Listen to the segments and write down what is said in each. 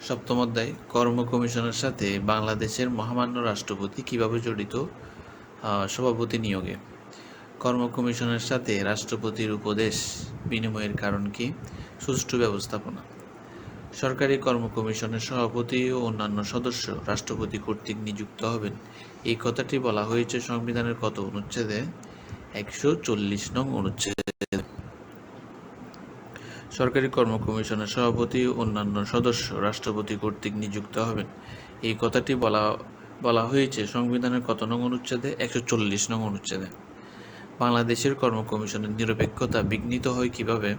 সপ্তম অধ্যায় কর্ম কমিশনের সাথে বাংলাদেশের মহামান্য রাষ্ট্রপতি কিভাবে জড়িত। সভাপতি নিয়োগে কর্ম কমিশনের সাথে রাষ্ট্রপতির উপদেশ বিনিময়ের কারণ কি? সুষ্ঠু ব্যবস্থাপনা। সরকারি কর্ম কমিশনের সভাপতি ও অন্যান্য সদস্য রাষ্ট্রপতি কর্তৃক নিযুক্ত হবেন। এই কথাটি বলা হয়েছে সংবিধানের কত অনুচ্ছেদে? 140 নং অনুচ্ছেদে। সরকারি কর্ম কমিশনের সভাপতি ও অন্যান্য সদস্য রাষ্ট্রপতি কর্তৃক নিযুক্ত হবেন। এই কথাটি বলা হয়েছে সংবিধানের কত নং অনুচ্ছেদে? 140 নং অনুচ্ছেদে। বাংলাদেশের কর্ম কমিশনের নিরপেক্ষতা বিঘ্নিত হয় কিভাবে?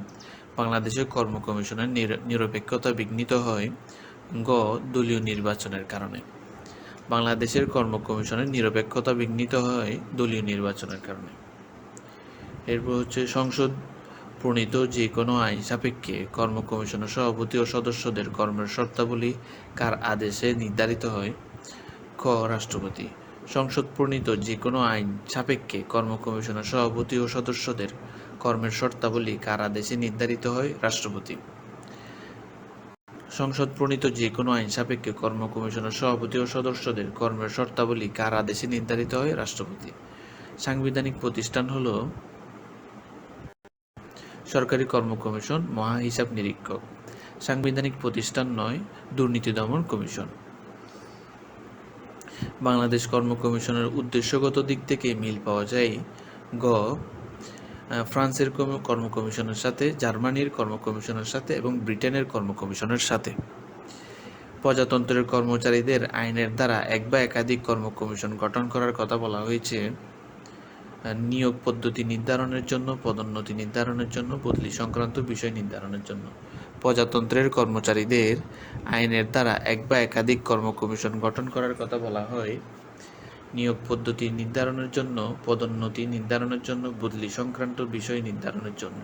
বাংলাদেশের কর্ম কমিশনের নিরপেক্ষতা বিঘ্নিত হয় গ. দলীয় নির্বাচনের কারণে। বাংলাদেশের কর্ম কমিশনের নিরপেক্ষতা বিঘ্নিত হয় দলীয় নির্বাচনের কারণে। এরপর হচ্ছে সংসদ প্রণীত যে কোনো আইন সাপেক্ষে কর্ম কমিশনের সভাপতি ও সদস্যদের কর্মের শর্তাবলী কার আদেশে নির্ধারিত হয়? খ. রাষ্ট্রপতি। সংসদ প্রণীত যে কোনো আইন সাপেক্ষে কর্ম কমিশনের সভাপতি ও সদস্যদের কর্মের শর্তাবলী কার আদেশে নির্ধারিত হয়? রাষ্ট্রপতি। সংসদ প্রণীত যে কোনো আইন সাপেক্ষে কর্ম কমিশনের সভাপতি ও সদস্যদের কর্মের শর্তাবলী কার আদেশে নির্ধারিত হয়? রাষ্ট্রপতি। সাংবিধানিক প্রতিষ্ঠান হল সরকারি কর্ম কমিশন, মহা হিসাব নিরীক্ষক। সাংবিধানিক প্রতিষ্ঠান নয়, দুর্নীতি দমন কমিশন। বাংলাদেশ কর্ম কমিশনের উদ্দেশ্যগত দিক থেকে মিল পাওয়া যায় গ. ফ্রান্সের কর্ম কমিশনের সাথে, জার্মানির কর্ম কমিশনের সাথে এবং ব্রিটেনের কর্ম কমিশনের সাথে। প্রজাতন্ত্রের কর্মচারীদের আইনের দ্বারা এক বা একাধিক কর্ম কমিশন গঠন করার কথা বলা হয়েছে নিয়োগ পদ্ধতি নির্ধারণের জন্য, পদোন্নতি নির্ধারণের জন্য, বদলি সংক্রান্ত বিষয় নির্ধারণের জন্য। প্রজাতন্ত্রের কর্মচারীদের আইনের দ্বারা এক বা একাধিক কর্ম কমিশন গঠন করার কথা বলা হয় নিয়োগ পদ্ধতি নির্ধারণের জন্য, পদোন্নতি নির্ধারণের জন্য, বদলি সংক্রান্ত বিষয় নির্ধারণের জন্য।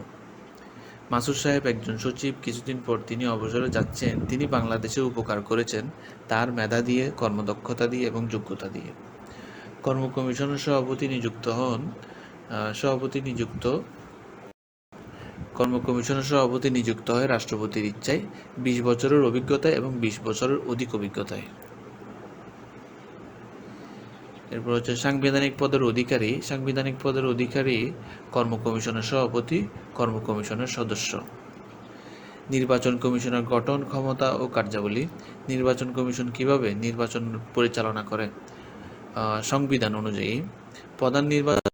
মাসুদ সাহেব একজন সচিব, কিছুদিন পর তিনি অবসরে যাচ্ছেন। তিনি বাংলাদেশে উপকার করেছেন তার মেধা দিয়ে, কর্মদক্ষতা দিয়ে এবং যোগ্যতা দিয়ে। কর্ম কমিশনের সভাপতি নিযুক্ত হয় রাষ্ট্রপতির ইচ্ছায়, 20 বছরের অভিজ্ঞতায় এবং 20 বছরের অধিক অভিজ্ঞতায়। এরপর হচ্ছে সাংবিধানিক পদের অধিকারী কর্ম কমিশনের সভাপতি, কর্ম কমিশনের সদস্য। নির্বাচন কমিশনের গঠন, ক্ষমতা ও কার্যাবলী। নির্বাচন কমিশন কিভাবে নির্বাচন পরিচালনা করে? সংবিধান অনুযায়ী প্রধান নির্বাচন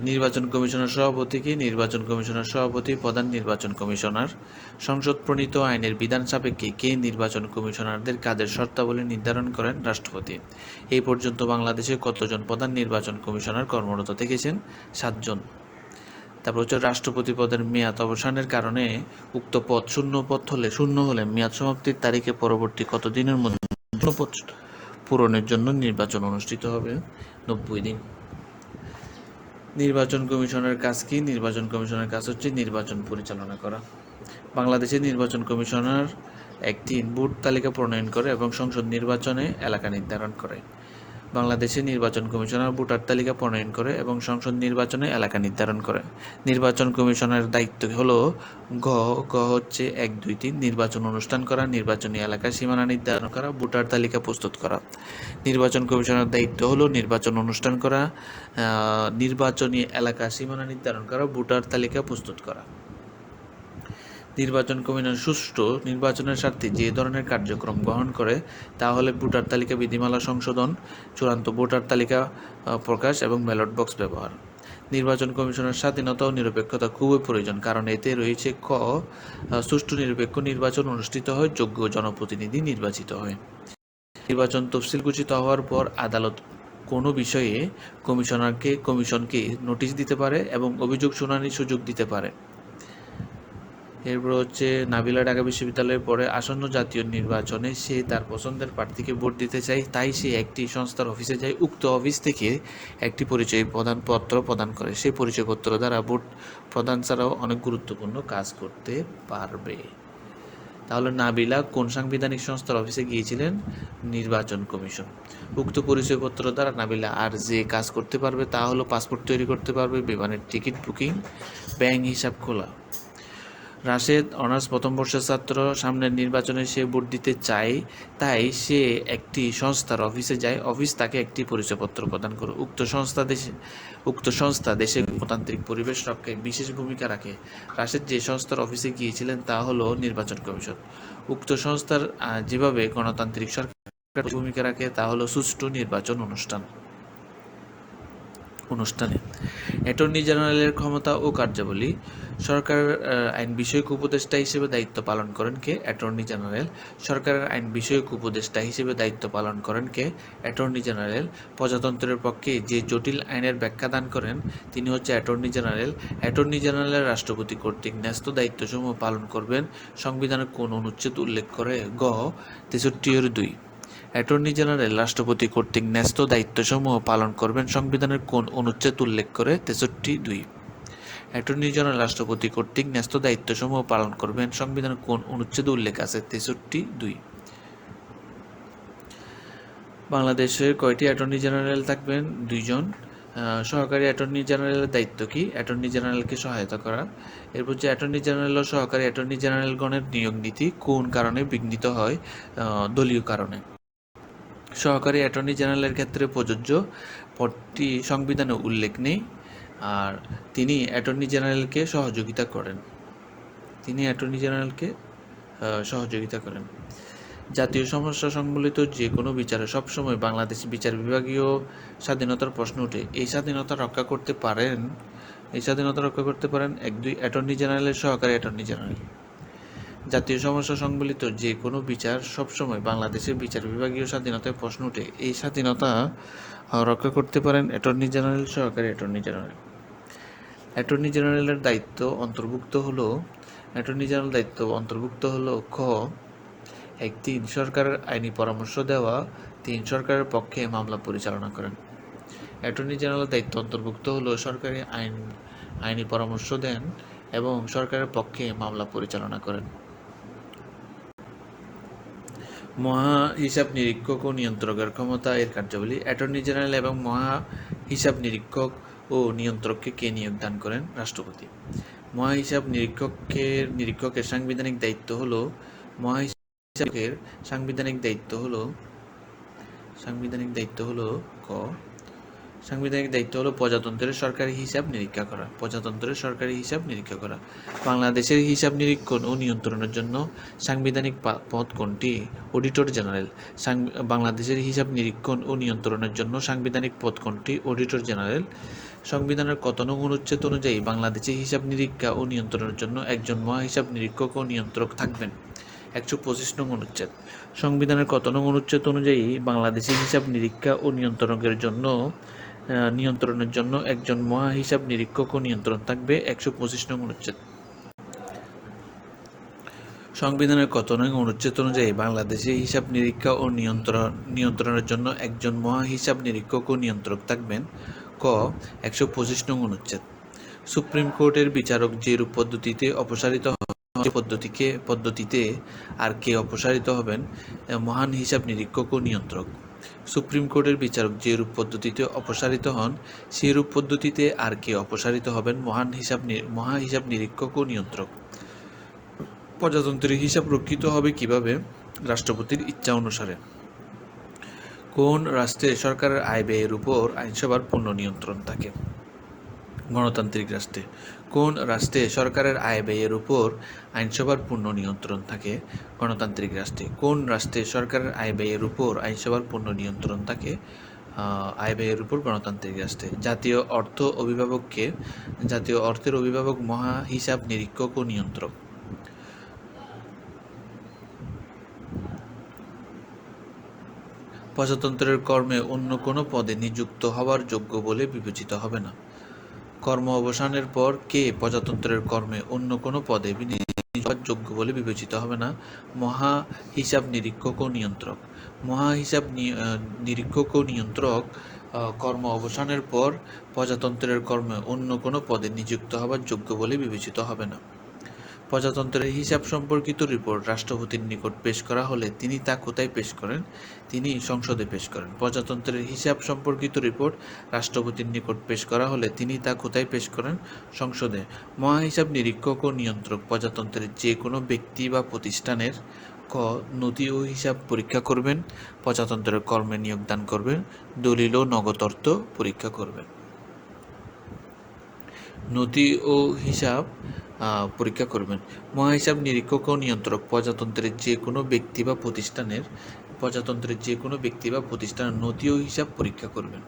নির্বাচন কমিশনের সভাপতি কি? নির্বাচন কমিশনের সভাপতি প্রধান নির্বাচন কমিশনার। সংসদ প্রণীত আইনের বিধান সাপেক্ষে কে নির্বাচন কমিশনারদের কাজের শর্তাবলী নির্ধারণ করেন? রাষ্ট্রপতি। এই পর্যন্ত বাংলাদেশে কতজন প্রধান নির্বাচন কমিশনার কর্মরত থেকেছেন? 7 জন। তারপর হচ্ছে রাষ্ট্রপতি পদের মেয়াদ অবসানের কারণে উক্ত পদ শূন্য হলে মেয়াদ সমাপ্তির তারিখে পরবর্তী কত দিনের মধ্যে পদ পূরণের জন্য নির্বাচন অনুষ্ঠিত হবে? 90 দিন। নির্বাচন কমিশনের কাজ কি? নির্বাচন কমিশনের কাজ হচ্ছে নির্বাচন পরিচালনা করা। বাংলাদেশের নির্বাচন কমিশনার একটি ভোট তালিকা প্রণয়ন করে এবং সংসদ নির্বাচনে এলাকা নির্ধারণ করে। বাংলাদেশের নির্বাচন কমিশনার ভোটার তালিকা প্রণয়ন করে এবং সংসদ নির্বাচনে এলাকা নির্ধারণ করে। নির্বাচন কমিশনের দায়িত্ব হলো গ হচ্ছে 1, 2, 3 নির্বাচন অনুষ্ঠান করা, নির্বাচনী এলাকার সীমানা নির্ধারণ করা, ভোটার তালিকা প্রস্তুত করা। নির্বাচন কমিশনের দায়িত্ব হলো নির্বাচন অনুষ্ঠান করা, নির্বাচনী এলাকার সীমানা নির্ধারণ করা, ভোটার তালিকা প্রস্তুত করা। নির্বাচন কমিশন সুষ্ঠু নির্বাচনের স্বার্থে যে ধরনের কার্যক্রম গ্রহণ করে তা হলে ভোটার তালিকা বিধিমালা সংশোধন, চূড়ান্ত ভোটার তালিকা প্রকাশ এবং ব্যালট বক্স ব্যবহার। নির্বাচন কমিশনের স্বাধীনতা ও নিরপেক্ষতা খুবই প্রয়োজন, কারণ এতে রয়েছে সুষ্ঠু নিরপেক্ষ নির্বাচন অনুষ্ঠিত হয়, যোগ্য জনপ্রতিনিধি নির্বাচিত হয়। নির্বাচন তফসিল ঘোষিত হওয়ার পর আদালত কোনো বিষয়ে কমিশনকে নোটিশ দিতে পারে এবং অভিযোগ শুনানির সুযোগ দিতে পারে। এরপর হচ্ছে নাবিলা ঢাকা বিশ্ববিদ্যালয়ের পরে আসন্ন জাতীয় নির্বাচনে সে তার পছন্দের প্রার্থীকে ভোট দিতে চায়, তাই সে একটি সংস্থার অফিসে যায়। উক্ত অফিস থেকে একটি পত্র প্রদান করে। সেই পরিচয়পত্র দ্বারা ভোট প্রদান ছাড়াও অনেক গুরুত্বপূর্ণ কাজ করতে পারবে। তাহলে নাবিলা কোন সাংবিধানিক সংস্থার অফিসে গিয়েছিলেন? নির্বাচন কমিশন। উক্ত পরিচয়পত্র দ্বারা নাবিলা আর যে কাজ করতে পারবে তা হলো পাসপোর্ট তৈরি করতে পারবে, বিমানের টিকিট বুকিং, ব্যাংক হিসাব খোলা। রাশেদ অনার্স প্রথম বর্ষের ছাত্র, সামনের নির্বাচনে সে ভোট দিতে চায়, তাই সে একটি সংস্থার অফিসে যায়। অফিস তাকে একটি পরিচয়পত্র প্রদান করে। উক্ত সংস্থা দেশে গণতান্ত্রিক পরিবেশ রক্ষায় বিশেষ ভূমিকা রাখে। রাশেদ যে সংস্থার অফিসে গিয়েছিলেন তা হলো নির্বাচন কমিশন। উক্ত সংস্থার যেভাবে গণতান্ত্রিক সরকার ভূমিকা রাখে তা হলো সুষ্ঠু নির্বাচন অনুষ্ঠানে। অ্যাটর্নি জেনারেলের ক্ষমতা ও কার্যাবলী। সরকারের আইন বিষয়ক উপদেষ্টা হিসেবে দায়িত্ব পালন করেন কে? Attorney general. সরকারের আইন বিষয়ক উপদেষ্টা হিসেবে দায়িত্ব পালন করেন কে? Attorney general. প্রজাতন্ত্রের পক্ষে যে জটিল আইনের ব্যাখ্যা দান করেন তিনি হচ্ছে অ্যাটর্নি জেনারেল। অ্যাটর্নি জেনারেল রাষ্ট্রপতি কর্তৃক ন্যস্ত দায়িত্বসমূহ পালন করবেন। সংবিধানের কোন অনুচ্ছেদ উল্লেখ করে? গ 63(2)। অ্যাটর্নি জেনারেল রাষ্ট্রপতি কর্তৃক ন্যস্ত দায়িত্বসমূহ পালন করবেন। সংবিধানের কোন অনুচ্ছেদ উল্লেখ করে? 63(2)। অ্যাটর্নি জেনারেল রাষ্ট্রপতি কর্তৃক ন্যস্ত দায়িত্বসমূহ পালন করবেন। সংবিধানের কোন অনুচ্ছেদ উল্লেখ আছে? 63(2)। বাংলাদেশের কয়টি অ্যাটর্নি জেনারেল থাকবেন? 2 জন। সহকারী অ্যাটর্নি জেনারেলের দায়িত্ব কি? অ্যাটর্নি জেনারেলকে সহায়তা করা। এরপর যে অ্যাটর্নি জেনারেল ও সহকারী অ্যাটর্নি জেনারেলগণের নিয়োগ নীতি কোন কারণে বিঘ্নিত হয়? দলীয় কারণে। সহকারী অ্যাটর্নি জেনারেলের ক্ষেত্রে প্রযোজ্য পদটি সংবিধানে উল্লেখ নেই, আর তিনি অ্যাটর্নি জেনারেলকে সহযোগিতা করেন। জাতীয় সমস্যা সংবলিত যে কোনো বিচারে সবসময় বাংলাদেশ বিচার বিভাগীয় স্বাধীনতার প্রশ্ন ওঠে। এই স্বাধীনতা রক্ষা করতে পারেন 1, 2 অ্যাটর্নি জেনারেলের সহকারী অ্যাটর্নি জেনারেল। জাতীয় সমস্যা সংবলিত যে কোনো বিচার সবসময় বাংলাদেশের বিচার বিভাগীয় স্বাধীনতায় প্রশ্ন ওঠে। এই স্বাধীনতা রক্ষা করতে পারেন অ্যাটর্নি জেনারেল, সহকারী অ্যাটর্নি জেনারেল। অ্যাটর্নি জেনারেলের দায়িত্ব অন্তর্ভুক্ত হলো খ 1, 3 সরকারের আইনি পরামর্শ দেওয়া, 3 সরকারের পক্ষে মামলা পরিচালনা করেন। অ্যাটর্নি জেনারেলের দায়িত্ব অন্তর্ভুক্ত হলো সরকারি আইনি পরামর্শ দেন এবং সরকারের পক্ষে মামলা পরিচালনা করেন। মহা হিসাব নিরীক্ষক ও নিয়ন্ত্রকের ক্ষমতা, এর কার্যাবলী। অ্যাটর্নি জেনারেল এবং মহা হিসাব নিরীক্ষক ও নিয়ন্ত্রককে কে নিয়োগ দান করেন? রাষ্ট্রপতি। মহা হিসাব নিরীক্ষকের সাংবিধানিক দায়িত্ব হলো সাংবিধানিক দায়িত্ব হলো প্রজাতন্ত্রের সরকারি হিসাব নিরীক্ষা করা। বাংলাদেশের হিসাব নিরীক্ষণ ও নিয়ন্ত্রণের জন্য সাংবিধানিক পদ কোনটি? Auditor general. বাংলাদেশের হিসাব নিরীক্ষণ ও নিয়ন্ত্রণের জন্য সাংবিধানিক পদ কোনটি? Auditor general. সংবিধানের কত নং অনুচ্ছেদ অনুযায়ী বাংলাদেশের হিসাব নিরীক্ষা ও নিয়ন্ত্রণের জন্য একজন মহা হিসাব নিরীক্ষক ও নিয়ন্ত্রক থাকবেন? 125 নং অনুচ্ছেদ। সংবিধানের কত নং অনুচ্ছেদ অনুযায়ী বাংলাদেশের হিসাব নিরীক্ষা ও নিয়ন্ত্রণের জন্য একজন মহা হিসাব নিরীক্ষক ও নিয়ন্ত্রণ থাকবে? 125 নং অনুচ্ছেদ। সংবিধানের কত নং অনুচ্ছেদ অনুযায়ী বাংলাদেশের হিসাব নিরীক্ষা ও নিয়ন্ত্রণের জন্য একজন মহা হিসাব নিরীক্ষক ও নিয়ন্ত্রক থাকবেন? ক 125 নং অনুচ্ছেদ। সুপ্রিম কোর্টের বিচারক যেরূপ পদ্ধতিতে অপসারিত পদ্ধতিতে আর কে অপসারিত হবেন? মহান হিসাব নিরীক্ষক ও নিয়ন্ত্রক। সুপ্রিম কোর্টের বিচারক যেরূপ পদ্ধতিতে অপসারিত হন সেরূপ পদ্ধতিতে আর কে অপসারিত হবেন? মহা হিসাব নিরীক্ষক ও নিয়ন্ত্রক। প্রজাতন্ত্রের হিসাব রক্ষিত হবে কিভাবে? রাষ্ট্রপতির ইচ্ছা অনুসারে। কোন রাষ্ট্রে সরকারের আয় ব্যয়ের উপর আইনসভার পূর্ণ নিয়ন্ত্রণ থাকে? গণতান্ত্রিক রাষ্ট্রে। কোন রাষ্ট্রে সরকারের আয় ব্যয়ের উপর আইনসভার পূর্ণ নিয়ন্ত্রণ থাকে? গণতান্ত্রিক রাষ্ট্রে। কোন রাষ্ট্রে সরকারের আয় ব্যয়ের উপর আইনসভার পূর্ণ নিয়ন্ত্রণ থাকে? আয় ব্যয়ের উপর গণতান্ত্রিক রাষ্ট্রে। জাতীয় অর্থের অভিভাবক মহা হিসাব নিরীক্ষক ও নিয়ন্ত্রক। প্রজাতন্ত্রের কর্মে অন্য কোনো পদে নিযুক্ত হওয়ার যোগ্য বলে বিবেচিত হবে না। কর্ম অবসানের পর কে প্রজাতন্ত্রের কর্মে অন্য কোনো পদে হওয়ার যোগ্য বলে বিবেচিত হবে না? মহা হিসাব নিরীক্ষক ও নিয়ন্ত্রক। মহা হিসাব নিরীক্ষক ও নিয়ন্ত্রক কর্ম অবসানের পর প্রজাতন্ত্রের কর্মে অন্য কোনো পদে নিযুক্ত হওয়ার যোগ্য বলে বিবেচিত হবে না। প্রজাতন্ত্রের হিসাব সম্পর্কিত রিপোর্ট রাষ্ট্রপতির নিকট পেশ করা হলে তিনি তা কোথায় পেশ করেন? তিনি সংসদে পেশ করেন। প্রজাতন্ত্রের হিসাব সম্পর্কিত রিপোর্ট রাষ্ট্রপতির নিকট পেশ করা হলে তিনি তা কোথায় পেশ করেন? সংসদে। মহা হিসাব নিরীক্ষক ও নিয়ন্ত্রক প্রজাতন্ত্রের যে কোনো ব্যক্তি বা প্রতিষ্ঠানের ক নথি ও হিসাব পরীক্ষা করবেন, প্রজাতন্ত্রের কর্মে নিয়োগদান করবেন, দলিল ও নগদ অর্থ পরীক্ষা করবেন। নথি ও হিসাব পরীক্ষা করবেন। মহাহিসাব নিরীক্ষক ও নিয়ন্ত্রক প্রজাতন্ত্রের যে কোনো ব্যক্তি বা প্রতিষ্ঠানের নথি ও হিসাব পরীক্ষা করবেন।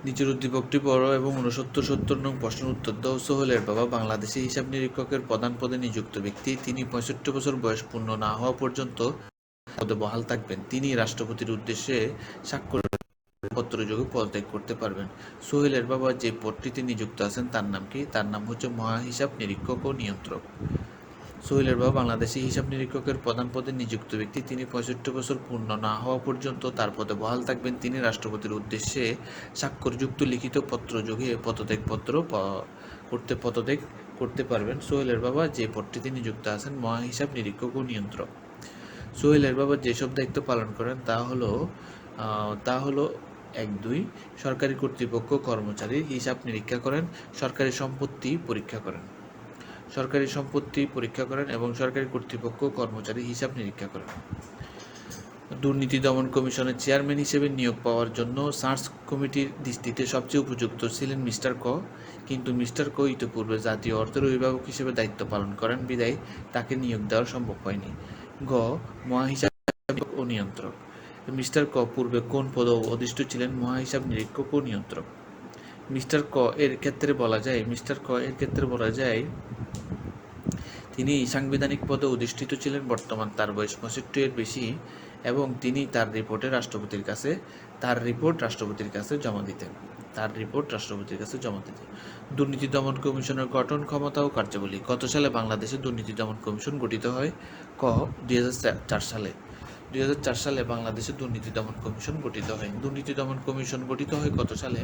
নিচের উদ্দীপকটি পড়ো এবং 69-70 নং প্রশ্নের উত্তর দাও। সোহেলের বাবা বাংলাদেশে হিসাব নিরীক্ষকের প্রধান পদে নিযুক্ত ব্যক্তি। তিনি 65 বছর বয়স পূর্ণ না হওয়া পর্যন্ত পদে বহাল থাকবেন। তিনি রাষ্ট্রপতির উদ্দেশ্যে স্বাক্ষর পত্রযোগে পদত্যাগ করতে পারবেন। সোহেলের বাবা যে পদটিতে নিযুক্ত আছেন তার নাম কি? তার নাম হচ্ছে মহা হিসাব নিরীক্ষক ও নিয়ন্ত্রক। সোহেলের বাবা বাংলাদেশে হিসাব নিরীক্ষকের প্রধান পদে নিযুক্ত ব্যক্তি। তিনি 65 বছর পূর্ণ না হওয়া পর্যন্ত তার পদে বহাল থাকবেন। তিনি রাষ্ট্রপতির উদ্দেশ্যে স্বাক্ষরযুক্ত লিখিত পত্রযোগে পদত্যাগ করতে পারবেন। সোহেলের বাবা যে পদটিতে নিযুক্ত আছেন মহা হিসাব নিরীক্ষক ও নিয়ন্ত্রক। সোহেলের বাবা যেসব দায়িত্ব পালন করেন তা হলো 1-2 সরকারি কর্তৃপক্ষ কর্মচারীর হিসাব নিরীক্ষা করেন, সরকারি সম্পত্তি পরীক্ষা করেন এবং সরকারি কর্তৃপক্ষ কর্মচারী হিসাব নিরীক্ষা করেন। দুর্নীতি দমন কমিশনের চেয়ারম্যান হিসেবে নিয়োগ পাওয়ার জন্য সার্চ কমিটির দৃষ্টিতে সবচেয়ে উপযুক্ত ছিলেন মিস্টার ক, কিন্তু মিস্টার ক ইতিপূর্বে জাতীয় অর্থের অভিভাবক হিসেবে দায়িত্ব পালন করেন বিধায় তাকে নিয়োগ দেওয়া সম্ভব হয়নি। গ মহাহিসাব ও নিয়ন্ত্রক। মিস্টার ক পূর্বে কোন পদে অধিষ্ঠ ছিলেন? মহাহিসাব নিরীক্ষক ও নিয়ন্ত্রক। মিস্টার ক এর ক্ষেত্রে বলা যায় তিনি সাংবিধানিক পদে অধিষ্ঠিত ছিলেন। বর্তমান তার বয়স 65 এর বেশি এবং তিনি তার রিপোর্ট রাষ্ট্রপতির কাছে জমা দিতেন। দুর্নীতি দমন কমিশনের গঠন, ক্ষমতা ও কার্যাবলী। কত সালে বাংলাদেশে দুর্নীতি দমন কমিশন গঠিত হয়? ক 2004 সালে। 2004 সালে বাংলাদেশে দুর্নীতি দমন কমিশন গঠিত হয়। দুর্নীতি দমন কমিশন গঠিত হয় কত সালে?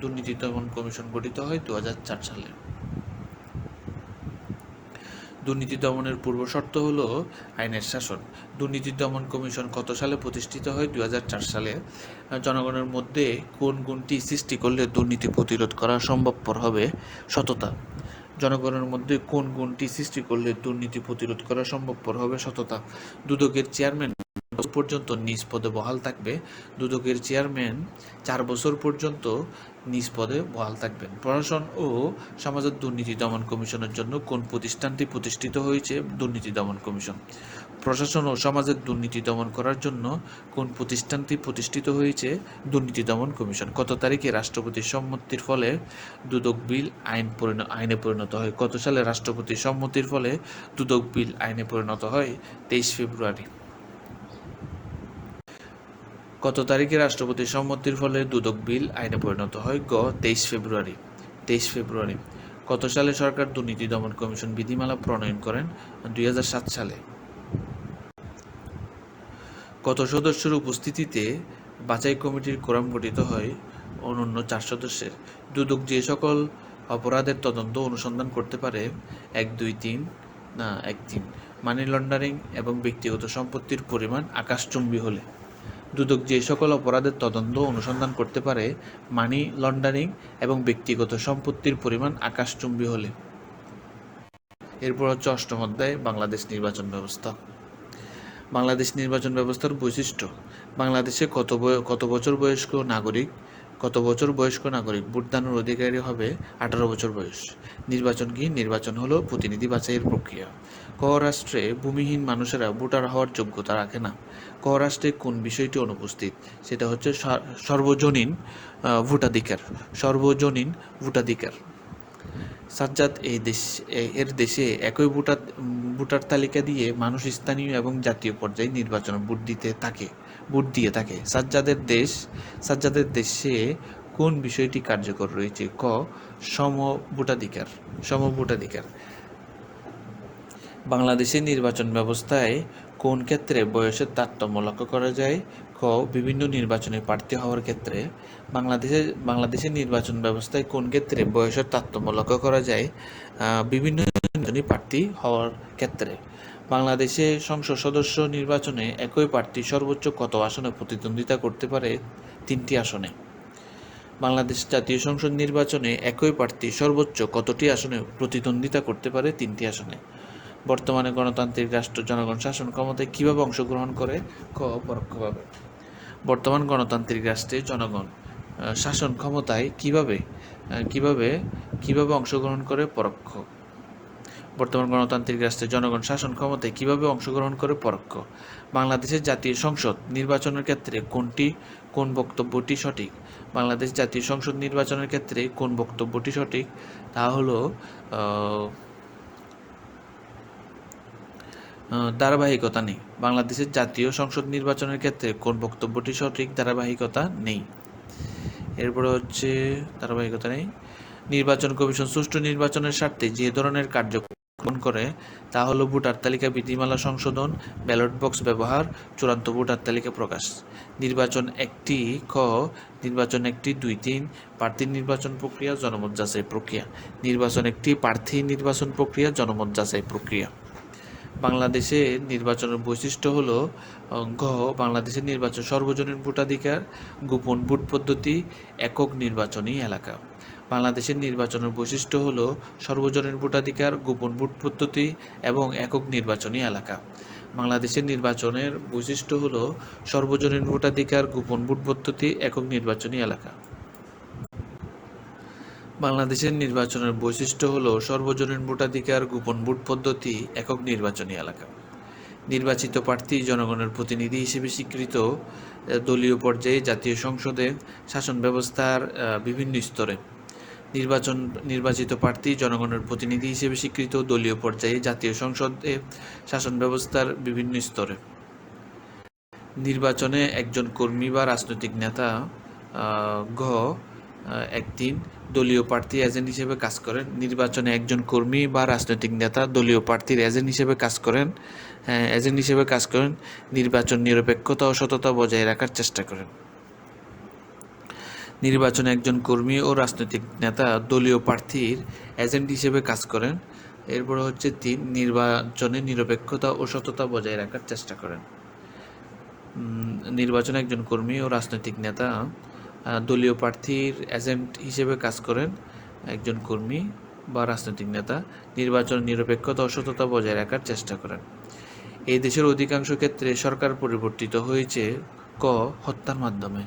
দুর্নীতি দমন কমিশন গঠিত হয় 2004 সালে। দুর্নীতি দমনের পূর্ব শর্ত হলো আইনের শাসন। দুর্নীতি দমন কমিশন কত সালে প্রতিষ্ঠিত হয়? 2004 সালে। জনগণের মধ্যে কোন গুণটি সৃষ্টি করলে দুর্নীতি প্রতিরোধ করা সম্ভবপর হবে? সততা। জনগণের মধ্যে কোন গুণটি সৃষ্টি করলে দুর্নীতি প্রতিরোধ করা সম্ভবপর হবে? সততা। দুদকের চেয়ারম্যান পর্যন্ত নিজ পদে বহাল থাকবে। দুদকের চেয়ারম্যান 4 বছর পর্যন্ত নিজ পদে বহাল থাকবেন। প্রশাসন ও সমাজের দুর্নীতি দমন কমিশনের জন্য কোন প্রতিষ্ঠানটি প্রতিষ্ঠিত হয়েছে? দুর্নীতি দমন কমিশন। প্রশাসন ও সমাজের দুর্নীতি দমন করার জন্য কোন প্রতিষ্ঠানটি প্রতিষ্ঠিত হয়েছে? দুর্নীতি দমন কমিশন। কত তারিখে রাষ্ট্রপতির সম্মতির ফলে দুদক বিল আইনে পরিণত হয়? কত সালে রাষ্ট্রপতির সম্মতির ফলে দুদক বিল আইনে পরিণত হয়? 23 ফেব্রুয়ারি। কত তারিখে রাষ্ট্রপতির সম্মতির ফলে দুদক বিল আইনে পরিণত হয়? গ 23 ফেব্রুয়ারি। কত সালে সরকার দুর্নীতি দমন কমিশন বিধিমালা প্রণয়ন করেন? 2007 সালে। কত সদস্যের উপস্থিতিতে বাছাই কমিটির কোরাম গঠিত হয়? অনন্য 4 সদস্যের। দুদক যে সকল অপরাধের তদন্ত অনুসন্ধান করতে পারে? 1, 2, 3 না 1, 3। মানি লন্ডারিং এবং ব্যক্তিগত সম্পত্তির পরিমাণ আকাশচুম্বী হলে। দুদক যে সকল অপরাধের তদন্ত অনুসন্ধান করতে পারে মানি লন্ডারিং এবং ব্যক্তিগত সম্পত্তির পরিমাণ আকাশচুম্বী হলে। এরপর হচ্ছে অষ্টম অধ্যায়, বাংলাদেশ নির্বাচন ব্যবস্থা। বাংলাদেশ নির্বাচন ব্যবস্থার বৈশিষ্ট্য। বাংলাদেশে কত বছর বয়স্ক নাগরিক ভোটদানের অধিকারী হবে? 18 বছর বয়স। নির্বাচন কি? নির্বাচন হলো প্রতিনিধি বাছাইয়ের প্রক্রিয়া। ক রাষ্ট্রে ভূমিহীন মানুষেরা ভোটার হওয়ার যোগ্যতা রাখে না। ক রাষ্ট্রে কোন বিষয়টি অনুপস্থিত? সেটা হচ্ছে সর্বজনীন ভোটাধিকার। সর্বজনীন ভোটাধিকার। সাজ্জাদ এর দেশে একই ভোটার তালিকা দিয়ে মানুষ স্থানীয় এবং জাতীয় পর্যায়ে নির্বাচনে ভোট দিয়ে থাকে। সাজ্জাদের দেশে কোন বিষয়টি কার্যকর রয়েছে? ক সমভোটাধিকার। বাংলাদেশের নির্বাচন ব্যবস্থায় কোন ক্ষেত্রে বয়সের তারতম্য লক্ষ্য করা যায়? খ বিভিন্ন নির্বাচনে প্রার্থী হওয়ার ক্ষেত্রে। বাংলাদেশের নির্বাচন ব্যবস্থায় কোন ক্ষেত্রে বয়সের তারতম্য লক্ষ্য করা যায়? বিভিন্ন নির্বাচনী প্রার্থী হওয়ার ক্ষেত্রে। বাংলাদেশে সংসদ সদস্য নির্বাচনে একই প্রার্থী সর্বোচ্চ কত আসনে প্রতিদ্বন্দ্বিতা করতে পারে? 3টি আসনে। বাংলাদেশ জাতীয় সংসদ নির্বাচনে একই প্রার্থী সর্বোচ্চ কতটি আসনে প্রতিদ্বন্দ্বিতা করতে পারে? 3টি আসনে। বর্তমানে গণতান্ত্রিক রাষ্ট্র জনগণ শাসন ক্ষমতায় কীভাবে অংশগ্রহণ করে? ক পরোক্ষভাবে। বর্তমান গণতান্ত্রিক রাষ্ট্রে জনগণ শাসন ক্ষমতায় কিভাবে অংশগ্রহণ করে? পরোক্ষ। বর্তমান গণতান্ত্রিক রাষ্ট্রে জনগণ শাসন ক্ষমতায় কিভাবে অংশগ্রহণ করে? পরোক্ষ। বাংলাদেশের জাতীয় সংসদ নির্বাচনের ক্ষেত্রে কোন বক্তব্যটি সঠিক? বাংলাদেশ জাতীয় সংসদ নির্বাচনের ক্ষেত্রে কোন বক্তব্যটি সঠিক? তা হলো ধারাবাহিকতা নেই। বাংলাদেশের জাতীয় সংসদ নির্বাচনের ক্ষেত্রে কোন বক্তব্যটি সঠিক? ধারাবাহিকতা নেই। এরপরে হচ্ছে ধারাবাহিকতা নেই। নির্বাচন কমিশন সুষ্ঠু নির্বাচনের স্বার্থে যে ধরনের কার্যক্রম করে তা হলো ভোটার তালিকা বিধিমালা সংশোধন, ব্যালট বক্স ব্যবহার, চূড়ান্ত ভোটার তালিকা প্রকাশ। নির্বাচন একটি 2-3 প্রার্থী নির্বাচন প্রক্রিয়া, জনমত যাচাই প্রক্রিয়া। নির্বাচন একটি প্রার্থী নির্বাচন প্রক্রিয়া, জনমত যাচাই প্রক্রিয়া। বাংলাদেশের নির্বাচনের বৈশিষ্ট্য হলো বাংলাদেশের নির্বাচন সর্বজনীন ভোটাধিকার, গোপন ভোট পদ্ধতি, একক নির্বাচনী এলাকা। বাংলাদেশের নির্বাচনের বৈশিষ্ট্য হলো সর্বজনীন ভোটাধিকার, গোপন ভোট পদ্ধতি এবং একক নির্বাচনী এলাকা। বাংলাদেশের নির্বাচনের বৈশিষ্ট্য হলো সর্বজনীন ভোটাধিকার, গোপন ভোট পদ্ধতি, একক নির্বাচনী এলাকা। বাংলাদেশের নির্বাচনের বৈশিষ্ট্য হল সর্বজনীন ভোটাধিকার, গোপন ভোট পদ্ধতি, একক নির্বাচনী এলাকা। নির্বাচিত প্রার্থী জনগণের প্রতিনিধি হিসেবে স্বীকৃত। দলীয় পর্যায়ে জাতীয় সংসদে শাসন ব্যবস্থার বিভিন্ন স্তরে। নির্বাচিত প্রার্থী জনগণের প্রতিনিধি হিসেবে স্বীকৃত। দলীয় পর্যায়ে জাতীয় সংসদে শাসন ব্যবস্থার বিভিন্ন স্তরে। নির্বাচনে একজন কর্মী বা রাজনৈতিক নেতা দলীয় প্রার্থী এজেন্ট হিসেবে কাজ করেন। নির্বাচনে একজন কর্মী বা রাজনৈতিক নেতা দলীয় প্রার্থীর এজেন্ট হিসেবে কাজ করেন। নির্বাচন নিরপেক্ষতা ও সততা বজায় রাখার চেষ্টা করেন। নির্বাচনে একজন কর্মী ও রাজনৈতিক নেতা দলীয় প্রার্থীর এজেন্ট হিসেবে কাজ করেন। এরপর হচ্ছে 3, নির্বাচনে নিরপেক্ষতা ও সততা বজায় রাখার চেষ্টা করেন। নির্বাচনে একজন কর্মী ও রাজনৈতিক নেতা দলীয় প্রার্থীর এজেন্ট হিসেবে কাজ করেন। একজন কর্মী বা রাজনৈতিক নেতা নির্বাচন নিরপেক্ষতা ও সততা বজায় রাখার চেষ্টা করেন। এই দেশের অধিকাংশ ক্ষেত্রে সরকার পরিবর্তিত হয়েছে হত্যার মাধ্যমে।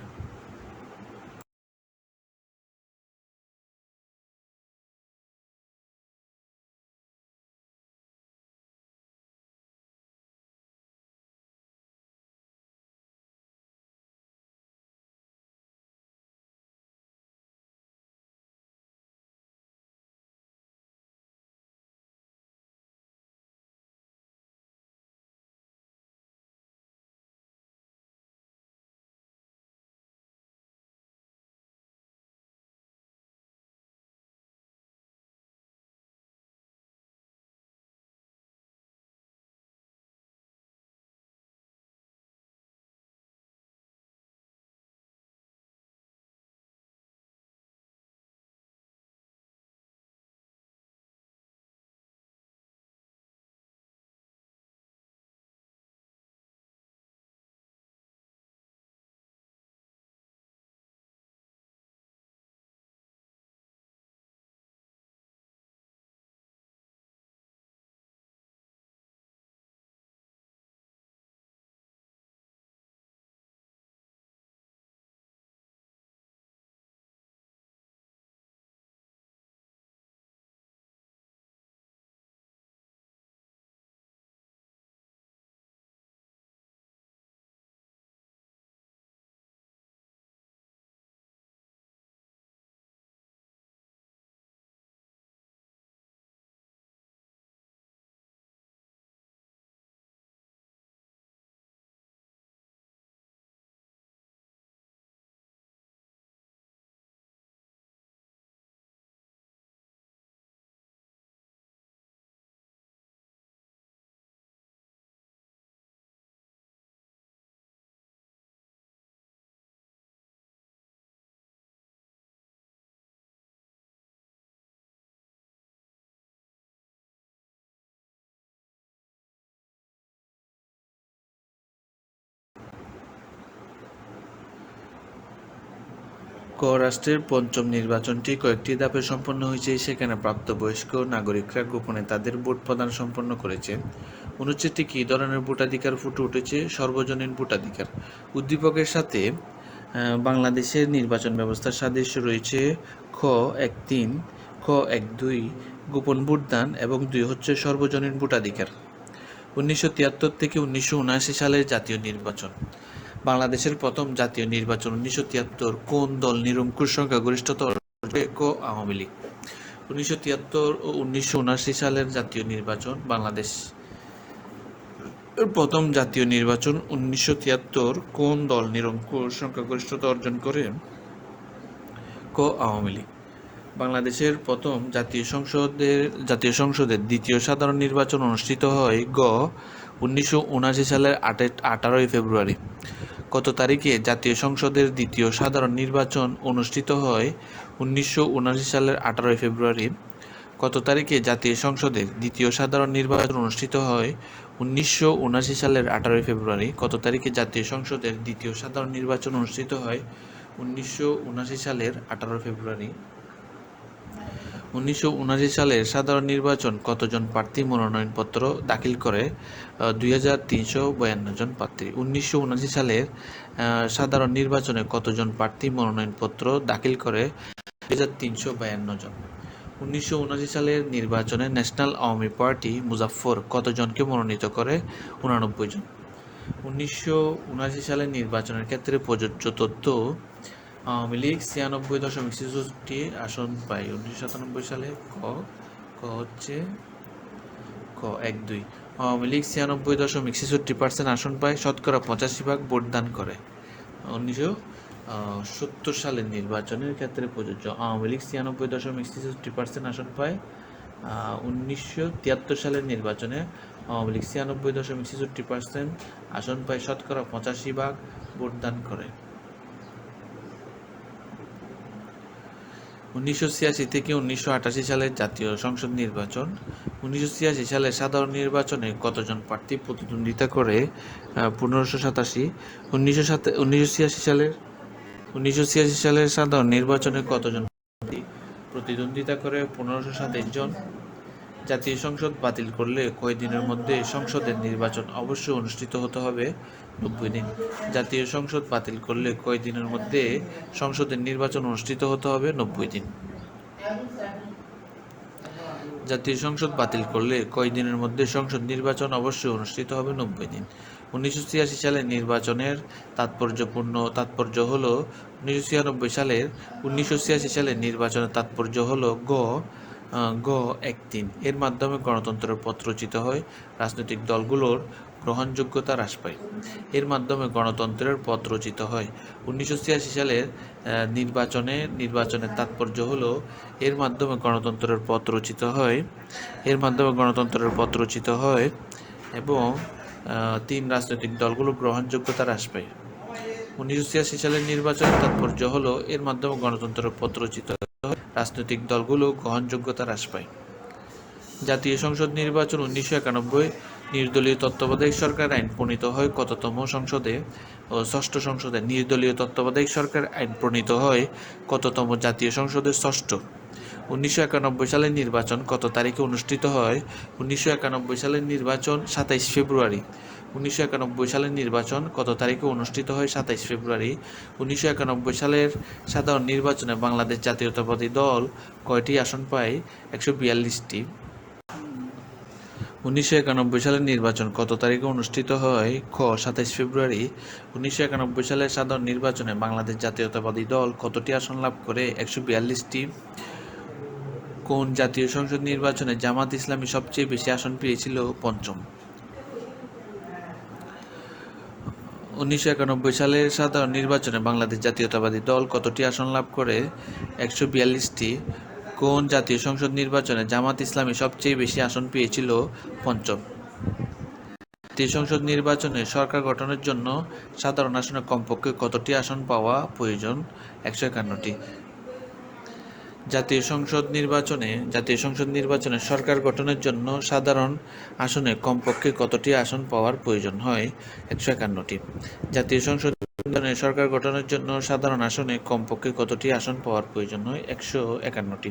ক রাষ্ট্রের পঞ্চম নির্বাচনটি কয়েকটি ধাপে সম্পন্ন হয়েছে, সেখানে প্রাপ্তবয়স্ক নাগরিকরা গোপনে তাদের ভোট প্রদান সম্পন্ন করেছে। অনুচ্ছেদটি কী ধরনের ভোটাধিকার ফুটে উঠেছে? সর্বজনীন ভোটাধিকার। উদ্দীপকের সাথে বাংলাদেশের নির্বাচন ব্যবস্থার সাদৃশ্য রয়েছে। খ 1.3, খ 1.2 গোপন ভোটদান এবং 2 হচ্ছে সর্বজনীন ভোটাধিকার। 1973 থেকে 1979 সালের জাতীয় নির্বাচন। বাংলাদেশের প্রথম জাতীয় নির্বাচন 1973 কোন দল নিরঙ্কুশ সংখ্যাগরিষ্ঠতা অর্জন করে? ক আওয়ামী লীগ। 1973 ও 1979 সালের জাতীয় নির্বাচন। বাংলাদেশ প্রথম জাতীয় নির্বাচন 1973 কোন দল নিরঙ্কুশ সংখ্যাগরিষ্ঠতা অর্জন করে? ক আওয়ামী লীগ। বাংলাদেশের প্রথম জাতীয় সংসদের দ্বিতীয় সাধারণ নির্বাচন অনুষ্ঠিত হয়। গ 1979 সালের 18 ফেব্রুয়ারি। কত তারিখে জাতীয় সংসদের দ্বিতীয় সাধারণ নির্বাচন অনুষ্ঠিত হয়? 1979 সালের 18 ফেব্রুয়ারি। কত তারিখে জাতীয় সংসদের দ্বিতীয় সাধারণ নির্বাচন অনুষ্ঠিত হয়? 1979 সালের 18 ফেব্রুয়ারি। কত তারিখে জাতীয় সংসদের দ্বিতীয় সাধারণ নির্বাচন অনুষ্ঠিত হয়? 1979 সালের 18 ফেব্রুয়ারি। 1979 সালের সাধারণ নির্বাচন কতজন প্রার্থী মনোনয়নপত্র দাখিল করে? 2352 জন প্রার্থী। 1979 সালের সাধারণ নির্বাচনে কতজন প্রার্থী মনোনয়নপত্র দাখিল করে? 2352 জন। 1979 সালের নির্বাচনে ন্যাশনাল আওয়ামী পার্টি মুজাফফর কতজনকে মনোনীত করে? 89 জন। 1979 সালের নির্বাচনের ক্ষেত্রে প্রযোজ্য তথ্য: আওয়ামী লীগ 96.66 আসন পায় 1997 সালে। ক হচ্ছে ক 1-2। আওয়ামী লীগ 96.66% আসন পায়, শতকরা 85% ভোটদান করে। 1970 সালের নির্বাচনের ক্ষেত্রে প্রযোজ্য: আওয়ামী লীগ 96.66% আসন পায়। 1973 সালের নির্বাচনে আওয়ামী লীগ 96.66% আসন পায়, শতকরা 85% ভোটদান করে। 1986 থেকে 1988 সালের জাতীয় সংসদ নির্বাচন। 1986 সালের সাধারণ নির্বাচনে কতজন প্রার্থী প্রতিদ্বন্দ্বিতা করে? 1587। 1986 সালের সাধারণ নির্বাচনে কতজন প্রার্থী প্রতিদ্বন্দ্বিতা করে? 1527 জন। জাতীয় সংসদ বাতিল করলে কয় দিনের মধ্যে সংসদের নির্বাচন অবশ্যই অনুষ্ঠিত হতে হবে? 90 দিন। জাতীয় সংসদ বাতিল করলে কয় দিনের মধ্যে সংসদের নির্বাচন অনুষ্ঠিত হতে হবে? 90 দিন। জাতীয় সংসদ বাতিল করলে কয় দিনের মধ্যে সংসদ নির্বাচন অবশ্যই অনুষ্ঠিত হবে? 90 দিন। 1986 সালের নির্বাচনের তাৎপর্য হলো 1986 সালের নির্বাচনের তাৎপর্য হলো গ 1.3 এর মাধ্যমে গণতন্ত্রের পথ রচিত হয়, রাজনৈতিক দলগুলোর গ্রহণযোগ্যতা হ্রাস পায়। এর মাধ্যমে গণতন্ত্রের পথ রচিত হয়। 1986 সালের নির্বাচনের তাৎপর্য হলো এর মাধ্যমে গণতন্ত্রের পথ রচিত হয় এবং 3 রাজনৈতিক দলগুলো গ্রহণযোগ্যতা হ্রাস পায়। 1986 সালের নির্বাচনের তাৎপর্য হলো এর মাধ্যমে গণতন্ত্রের পথ রচিত হয়, রাজনৈতিক দলগুলো গ্রহণযোগ্যতা হ্রাস পায়। জাতীয় সংসদ নির্বাচন 1991 নির্দলীয় তত্ত্বাবধায়ক সরকার আইন প্রণীত হয় কততম সংসদে? ষষ্ঠ সংসদে। নির্দলীয় তত্ত্বাবধায়ক সরকার আইন প্রণীত হয় কততম জাতীয় সংসদের? ষষ্ঠ। 1991 সালের নির্বাচন কত তারিখে অনুষ্ঠিত হয়? 1991 সালের নির্বাচন 27 ফেব্রুয়ারি। 1991 সালের নির্বাচন কত তারিখে অনুষ্ঠিত হয়? 27 ফেব্রুয়ারি। 1991 সালের সাধারণ নির্বাচনে বাংলাদেশ জাতীয়তাবাদী দল কয়টি আসন পায়? 142টি। 1991 সালের নির্বাচন কত তারিখে অনুষ্ঠিত হয়? খ 27 ফেব্রুয়ারি। 1991 সালের সাধারণ নির্বাচনে বাংলাদেশ জাতীয়তাবাদী দল কতটি আসন লাভ করে? 142টি। কোন জাতীয় সংসদ নির্বাচনে জামাত ইসলামী সবচেয়ে বেশি আসন পেয়েছিল? পঞ্চম। 1991 সালের সাধারণ নির্বাচনে বাংলাদেশ জাতীয়তাবাদী দল কতটি আসন লাভ করে? 142টি। কোন জাতীয় সংসদ নির্বাচনে জামাত ইসলামী সবচেয়ে বেশি আসন পেয়েছিল? পঞ্চম। জাতীয় সংসদ নির্বাচনে সরকার গঠনের জন্য সাধারণ আসনে কমপক্ষে কতটি আসন পাওয়া প্রয়োজন? 151টি। জাতীয় সংসদ নির্বাচনে সরকার গঠনের জন্য সাধারণ আসনে কমপক্ষে কতটি আসন পাওয়ার প্রয়োজন হয়? 151টি। জাতীয় সংসদ নির্বাচনে সরকার গঠনের জন্য সাধারণ আসনে কমপক্ষে কতটি আসন পাওয়ার প্রয়োজন হয়? 151টি।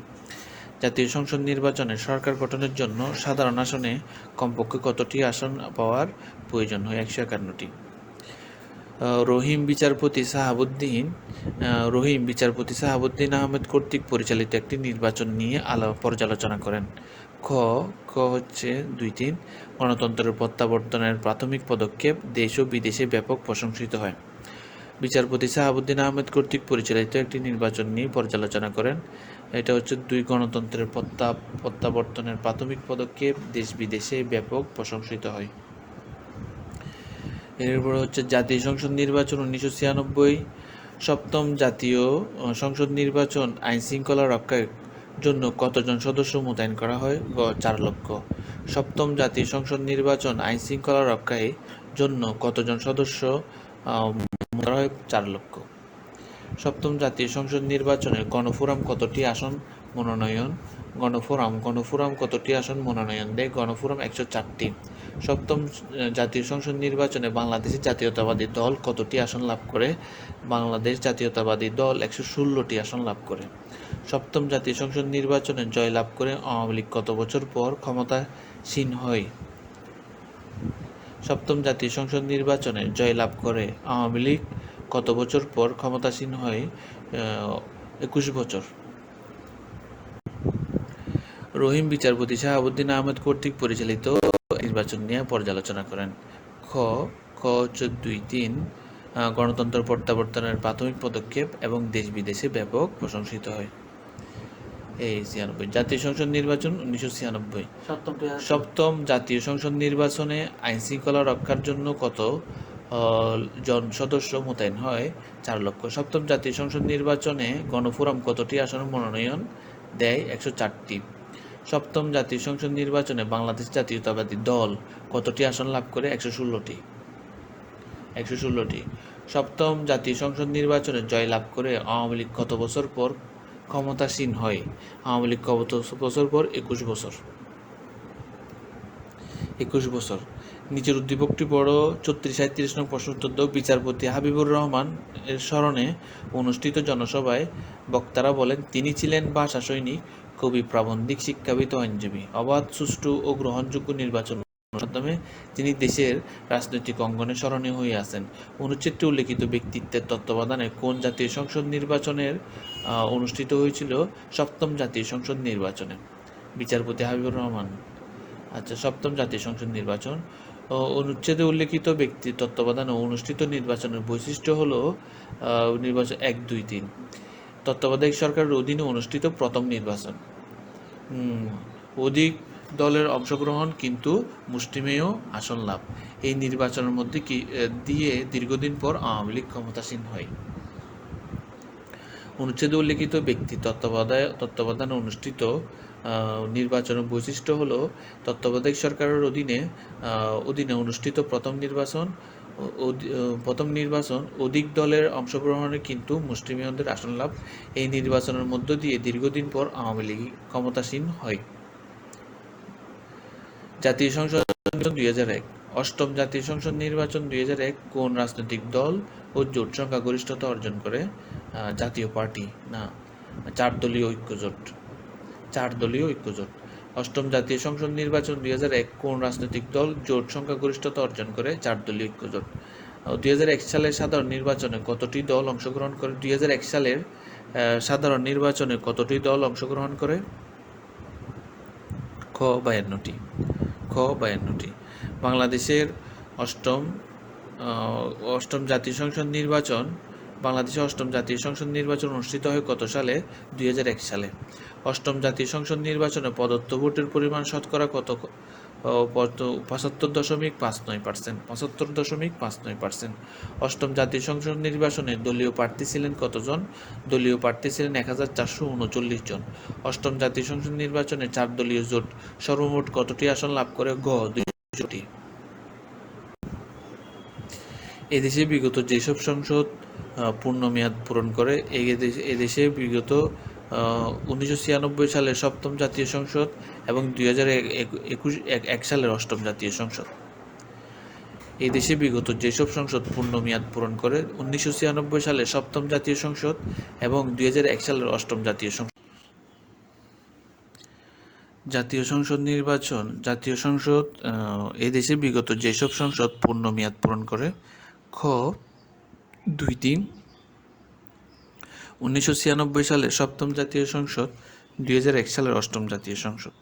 জাতীয় সংসদ নির্বাচনে সরকার গঠনের জন্য সাধারণ আসনে কমপক্ষে কতটি আসন পাওয়ার প্রয়োজন হয়? 151টি। রহিম বিচারপতি সাহাবুদ্দিন আহমেদ কর্তৃক পরিচালিত একটি নির্বাচন নিয়ে পর্যালোচনা করেন। খ হচ্ছে 2-3 গণতন্ত্রের প্রত্যাবর্তনের প্রাথমিক পদক্ষেপ দেশ ও বিদেশে ব্যাপক প্রশংসিত হয়। বিচারপতি সাহাবুদ্দিন আহমেদ কর্তৃক পরিচালিত একটি নির্বাচন নিয়ে পর্যালোচনা করেন। এটা হচ্ছে 2 গণতন্ত্রের প্রত্যাবর্তনের প্রাথমিক পদক্ষেপ দেশ বিদেশে ব্যাপক প্রশংসিত হয়। এরপর হচ্ছে জাতীয় সংসদ নির্বাচন 1996। সপ্তম জাতীয় সংসদ নির্বাচন আইন শৃঙ্খলা রক্ষার জন্য কতজন সদস্য মোতায়েন করা হয়? 4 লক্ষ। সপ্তম জাতীয় সংসদ নির্বাচন আইন শৃঙ্খলা রক্ষায় জন্য কতজন সদস্য মোতায়েন করা হয়? 4 লক্ষ। সপ্তম জাতীয় সংসদ নির্বাচনে গণফোরাম কতটি আসন মনোনয়ন? গণফোরাম কতটি আসন মনোনয়ন দেয়? গণফোরাম 104টি। সপ্তম জাতীয় সংসদ নির্বাচনে বাংলাদেশ জাতীয়তাবাদী দল কতটি আসন লাভ করে? বাংলাদেশ জাতীয়তাবাদী দল 116টি আসন লাভ করে। সপ্তম জাতীয় সংসদ নির্বাচনে জয়লাভ করে আওয়ামী লীগ কত বছর পর ক্ষমতাসীন হয়? সপ্তম জাতীয় সংসদ নির্বাচনে জয়লাভ করে আওয়ামী লীগ কত বছর পর ক্ষমতাসীন হয়? 21 বছর। রহিম বিচারপতি শাহাবুদ্দিন আহমেদ কর্তৃক পরিচালিত নির্বাচন নিয়ে পর্যালোচনা করেন। খ হচ্ছে 2-3 গণতন্ত্র প্রত্যাবর্তনের প্রাথমিক পদক্ষেপ এবং দেশ বিদেশে ব্যাপক প্রশংসিত হয়। এই 96 জাতীয় সংসদ নির্বাচন 1996। সপ্তম জাতীয় সংসদ নির্বাচনে আইন শৃঙ্খলা রক্ষার জন্য কত জন সদস্য মোতায়েন হয়? 4 লক্ষ। সপ্তম জাতীয় সংসদ নির্বাচনে গণফোরাম কতটি আসন মনোনয়ন দেয়? 104টি। সপ্তম জাতীয় সংসদ নির্বাচনে বাংলাদেশ জাতীয়তাবাদী দল কতটি আসন লাভ করে? 116টি। সপ্তম জাতীয় সংসদ নির্বাচনে জয় লাভ করে আওয়ামী লীগ কত বছর পর ক্ষমতাসীন হয়? আওয়ামী লীগ কত বছর পর? 21 বছর। নিচের উদ্দীপকটি পড়ো। 34-37 নং প্রশ্নোত্তর বিচারপতি হাবিবুর রহমান এর স্মরণে অনুষ্ঠিত জনসভায় বক্তারা বলেন, তিনি ছিলেন ভাষা সৈনিক, কবি, প্রাবন্ধিক, শিক্ষাবিদ ও আইনজীবী। অবাধ, সুষ্ঠু ও গ্রহণযোগ্য নির্বাচন মাধ্যমে তিনি দেশের রাজনৈতিক অঙ্গনে স্মরণীয় হয়ে আছেন। অনুচ্ছেদটি উল্লেখিত ব্যক্তিত্বের তত্ত্বাবধানে কোন জাতীয় সংসদ নির্বাচনের অনুষ্ঠিত হয়েছিল? সপ্তম জাতীয় সংসদ নির্বাচনে। বিচারপতি হাবিবুর রহমান। আচ্ছা, সপ্তম জাতীয় সংসদ নির্বাচন। অনুচ্ছেদে উল্লেখিত ব্যক্তির তত্ত্বাবধানে অনুষ্ঠিত নির্বাচনের বৈশিষ্ট্য হলো নির্বাচন 1, 2, 3 তত্ত্বাবধায়ক সরকারের অধীনে অনুষ্ঠিত প্রথম নির্বাচন। অধিক দলের অংশগ্রহণ কিন্তু মুষ্টিমেয় আসন লাভ। এই নির্বাচনের মধ্যে দিয়ে দীর্ঘদিন পর আওয়ামী লীগ ক্ষমতাসীন হয়। অনুচ্ছেদে উল্লেখিত ব্যক্তি তত্ত্বাবধানে অনুষ্ঠিত নির্বাচনের বৈশিষ্ট্য হল তত্ত্বাবধায়ক সরকারের অধীনে অনুষ্ঠিত প্রথম নির্বাচন অধিক দলের অংশগ্রহণে কিন্তু মুষ্টিমেয়দের আসন লাভ। এই নির্বাচনের মধ্য দিয়ে দীর্ঘদিন পর আওয়ামী লীগ ক্ষমতাসীন হয়। জাতীয় সংসদ নির্বাচন 2001। অষ্টম জাতীয় সংসদ নির্বাচন 2001 কোন রাজনৈতিক দল ও জোট সংখ্যাগরিষ্ঠতা অর্জন করে? জাতীয় পার্টি না, 4 দলীয় ঐক্যজোট। অষ্টম জাতীয় সংসদ নির্বাচন 2001 কোন রাজনৈতিক দল জোট সংখ্যাগরিষ্ঠতা অর্জন করে? 4 দলীয় ঐক্যজোট। 2001 সালের সাধারণ নির্বাচনে কতটি দল অংশগ্রহণ করে? 2001 সালের সাধারণ নির্বাচনে কতটি দল অংশগ্রহণ করে? খ 52টি। বাংলাদেশের অষ্টম জাতীয় সংসদ নির্বাচন অনুষ্ঠিত হয় কত সালে? 2001 সালে। অষ্টম জাতীয় সংসদ নির্বাচনে প্রদত্ত ভোটের পরিমাণ শতকরা কত? 75.59%। অষ্টম জাতীয় সংসদ নির্বাচনে দলীয় প্রার্থী ছিলেন কতজন? দলীয় প্রার্থী ছিলেন 1439 জন। অষ্টম জাতীয় সংসদ নির্বাচনে 4 দলীয় জোট সর্বমোট কতটি আসন লাভ করে? 200টি। এদেশে বিগত যেসব সংসদ পূর্ণ মেয়াদ পূরণ করে, এদেশে বিগত 1996 সালের সপ্তম জাতীয় সংসদ এবং 2021 সালের অষ্টম জাতীয় সংসদ। এই দেশে বিগত যেসব সংসদ পূর্ণ মেয়াদ পূরণ করে 1996 সালের সপ্তম জাতীয় সংসদ এবং 2001 সালের অষ্টম জাতীয় সংসদ। জাতীয় সংসদ নির্বাচন, জাতীয় সংসদ এই দেশে বিগত যেসব সংসদ পূর্ণ মেয়াদ পূরণ করে। খ 2-3 1996 সালের সপ্তম জাতীয় সংসদ, 2001 সালের অষ্টম জাতীয় সংসদ।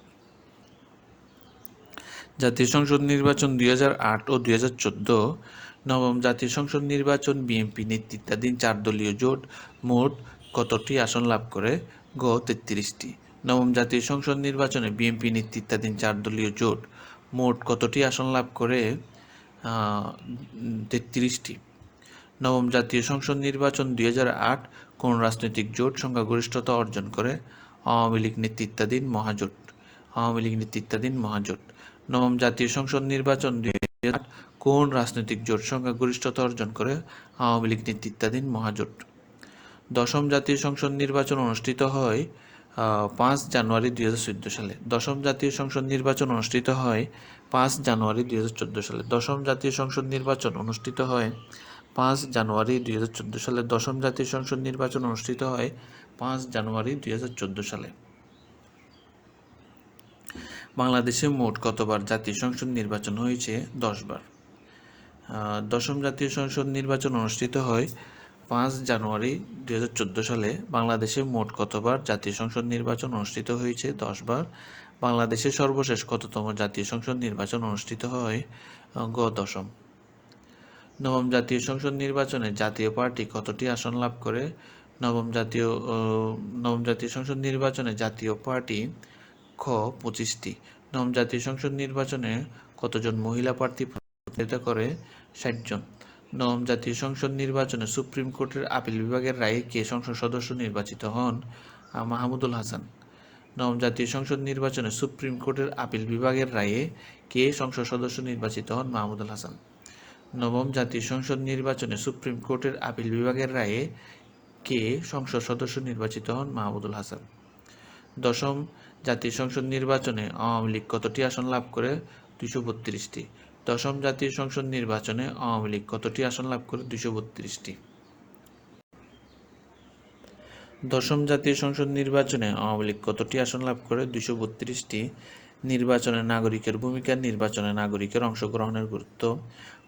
জাতীয় সংসদ নির্বাচন 2008 ও 2014। নবম জাতীয় সংসদ নির্বাচন বিএনপি নেতৃত্বাধীন 4 দলীয় জোট মোট কতটি আসন লাভ করে? গ 33টি। নবম জাতীয় সংসদ নির্বাচনে বিএনপি নেতৃত্বাধীন 4 দলীয় জোট মোট কতটি আসন লাভ করে? 33টি। নবম জাতীয় সংসদ নির্বাচন 2008 কোন রাজনৈতিক জোট সংখ্যাগরিষ্ঠতা অর্জন করে? আওয়ামী লীগ নেতৃত্বাধীন মহাজোট। আওয়ামী লীগ নেতৃত্বাধীন মহাজোট। নবম জাতীয় সংসদ নির্বাচন 2008 কোন রাজনৈতিক জোট সংখ্যাগরিষ্ঠতা অর্জন করে? আওয়ামী লীগ নেতৃত্বাধীন মহাজোট। দশম জাতীয় সংসদ নির্বাচন অনুষ্ঠিত হয় 5 জানুয়ারি 2014 সালে। দশম জাতীয় সংসদ নির্বাচন অনুষ্ঠিত হয় 5 জানুয়ারি 2014 সালে। দশম জাতীয় সংসদ নির্বাচন অনুষ্ঠিত হয় 5 জানুয়ারি 2014 সালে। দশম জাতীয় সংসদ নির্বাচন অনুষ্ঠিত হয় 5 জানুয়ারি 2014 সালে। বাংলাদেশে মোট কতবার জাতীয় সংসদ নির্বাচন হয়েছে? 10 বার। দশম জাতীয় সংসদ নির্বাচন অনুষ্ঠিত হয় 5 জানুয়ারি 2014 সালে। বাংলাদেশে মোট কতবার জাতীয় সংসদ নির্বাচন অনুষ্ঠিত হয়েছে? 10 বার। বাংলাদেশে সর্বশেষ কততম জাতীয় সংসদ নির্বাচন অনুষ্ঠিত হয়? গ 10ম। নবম জাতীয় সংসদ নির্বাচনে জাতীয় পার্টি কতটি আসন লাভ করে? নবম জাতীয় সংসদ নির্বাচনে জাতীয় পার্টি খ 25টি। নবম জাতীয় সংসদ নির্বাচনে কতজন মহিলা প্রার্থী প্রতিদ্বন্দ্বিতা করে? 60 জন। নবম জাতীয় সংসদ নির্বাচনে সুপ্রিম কোর্টের আপিল বিভাগের রায়ে কে সংসদ সদস্য নির্বাচিত হন? মাহমুদুল হাসান। নবম জাতীয় সংসদ নির্বাচনে সুপ্রিম কোর্টের আপিল বিভাগের রায়ে কে সংসদ সদস্য নির্বাচিত হন? মাহমুদুল হাসান। নবম জাতীয় সংসদ নির্বাচনে সুপ্রিম কোর্টের আপিল বিভাগের রায়ে কে সংসদ সদস্য নির্বাচিত হন? মাহমুদুল হাসান। দশম জাতীয় সংসদ নির্বাচনে আওয়ামী লীগ কতটি আসন লাভ করে? 232টি। দশম জাতীয় সংসদ নির্বাচনে আওয়ামী লীগ কতটি আসন লাভ করে? 232টি। দশম জাতীয় সংসদ নির্বাচনে আওয়ামী লীগ কতটি আসন লাভ করে? 232টি। নির্বাচনে নাগরিকের ভূমিকা, নির্বাচনে নাগরিকের অংশগ্রহণের গুরুত্ব।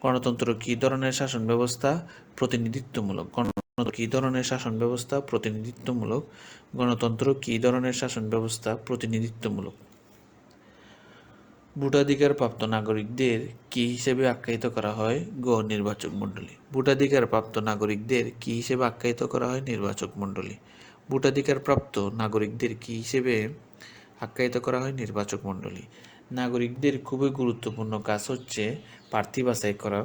গণতন্ত্র কী ধরনের শাসন ব্যবস্থা? প্রতিনিধিত্বমূলক। গণতন্ত্র কী ধরনের শাসন ব্যবস্থা? প্রতিনিধিত্বমূলক। গণতন্ত্র কী ধরনের শাসন ব্যবস্থা? প্রতিনিধিত্বমূলক। ভোটাধিকার প্রাপ্ত নাগরিকদের কী হিসেবে আখ্যায়িত করা হয়? গ নির্বাচক মণ্ডলী। ভোটাধিকার প্রাপ্ত নাগরিকদের কী হিসেবে আখ্যায়িত করা হয়? নির্বাচক মণ্ডলী। ভোটাধিকার প্রাপ্ত নাগরিকদের কী হিসেবে আখ্যায়িত করা হয়? নির্বাচক মণ্ডলী। নাগরিকদের খুবই গুরুত্বপূর্ণ কাজ হচ্ছে প্রার্থী বাছাই করা।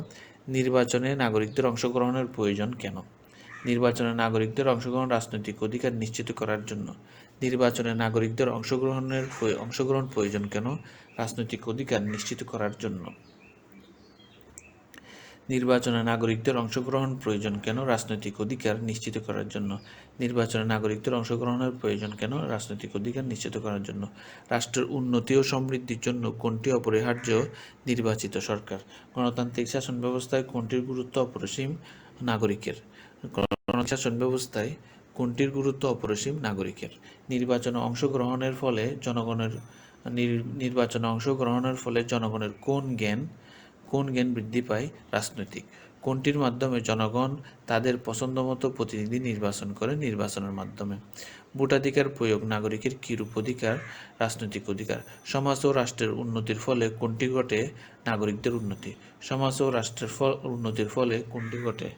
নির্বাচনে নাগরিকদের অংশগ্রহণের প্রয়োজন কেন? নির্বাচনে নাগরিকদের অংশগ্রহণ রাজনৈতিক অধিকার নিশ্চিত করার জন্য। নির্বাচনে নাগরিকদের অংশগ্রহণ প্রয়োজন কেন? রাজনৈতিক অধিকার নিশ্চিত করার জন্য। নির্বাচনে নাগরিকদের অংশগ্রহণ প্রয়োজন কেন? রাজনৈতিক অধিকার নিশ্চিত করার জন্য। নির্বাচনে নাগরিকদের অংশগ্রহণের প্রয়োজন কেন? রাজনৈতিক অধিকার নিশ্চিত করার জন্য। রাষ্ট্রের উন্নতি ও সমৃদ্ধির জন্য কোনটি অপরিহার্য? নির্বাচিত সরকার। গণতান্ত্রিক শাসন ব্যবস্থায় কোনটির গুরুত্ব অপরিসীম? নাগরিকের। গণতান্ত্রিক শাসন ব্যবস্থায় কোনটির গুরুত্ব অপরিসীম? নাগরিকের। নির্বাচনে অংশগ্রহণের ফলে জনগণের কোন জ্ঞান বৃদ্ধি পায়? রাজনৈতিক। কোনটির মাধ্যমে জনগণ তাদের পছন্দমতো প্রতিনিধি নির্বাচন করে? নির্বাচনের মাধ্যমে। ভোটাধিকার প্রয়োগ নাগরিকের কিরূপ অধিকার? রাজনৈতিক অধিকার। সমাজ ও রাষ্ট্রের উন্নতির ফলে কোনটি ঘটে? নাগরিকদের উন্নতি। সমাজ ও রাষ্ট্রের উন্নতির ফলে কোনটি ঘটে?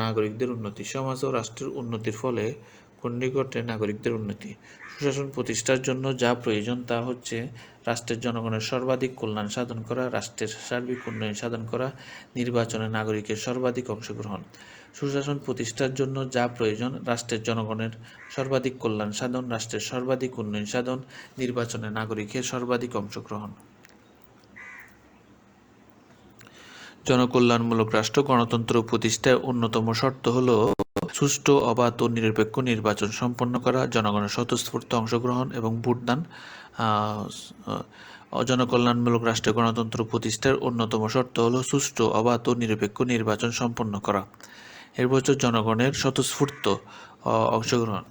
নাগরিকদের উন্নতি। সমাজ ও রাষ্ট্রের উন্নতির ফলে কোনটি ঘটে? নাগরিকদের উন্নতি। সুশাসন প্রতিষ্ঠার জন্য যা প্রয়োজন তা হচ্ছে রাষ্ট্রের জনগণের সর্বাধিক কল্যাণ সাধন করা, রাষ্ট্রের সার্বিক উন্নয়ন সাধন করা, নির্বাচনে নাগরিকের সর্বাধিক অংশগ্রহণ। সুশাসন প্রতিষ্ঠার জন্য যা প্রয়োজন রাষ্ট্রের জনগণের সর্বাধিক কল্যাণ সাধন, রাষ্ট্রের সর্বাধিক উন্নয়ন সাধন, নির্বাচনে নাগরিকের সর্বাধিক অংশগ্রহণ। জনকল্যাণমূলক রাষ্ট্র গণতন্ত্র প্রতিষ্ঠার অন্যতম শর্ত হল সুষ্ঠু, অবাধ ও নিরপেক্ষ নির্বাচন সম্পন্ন করা, জনগণের স্বতঃস্ফূর্ত অংশগ্রহণ এবং ভোটদান জনকল্যাণমূলক রাষ্ট্রের গণতন্ত্র প্রতিষ্ঠার অন্যতম শর্ত হল সুষ্ঠু, অবাধ ও নিরপেক্ষ নির্বাচন সম্পন্ন করা। এরপর হচ্ছে জনগণের স্বতঃস্ফূর্ত অংশগ্রহণ।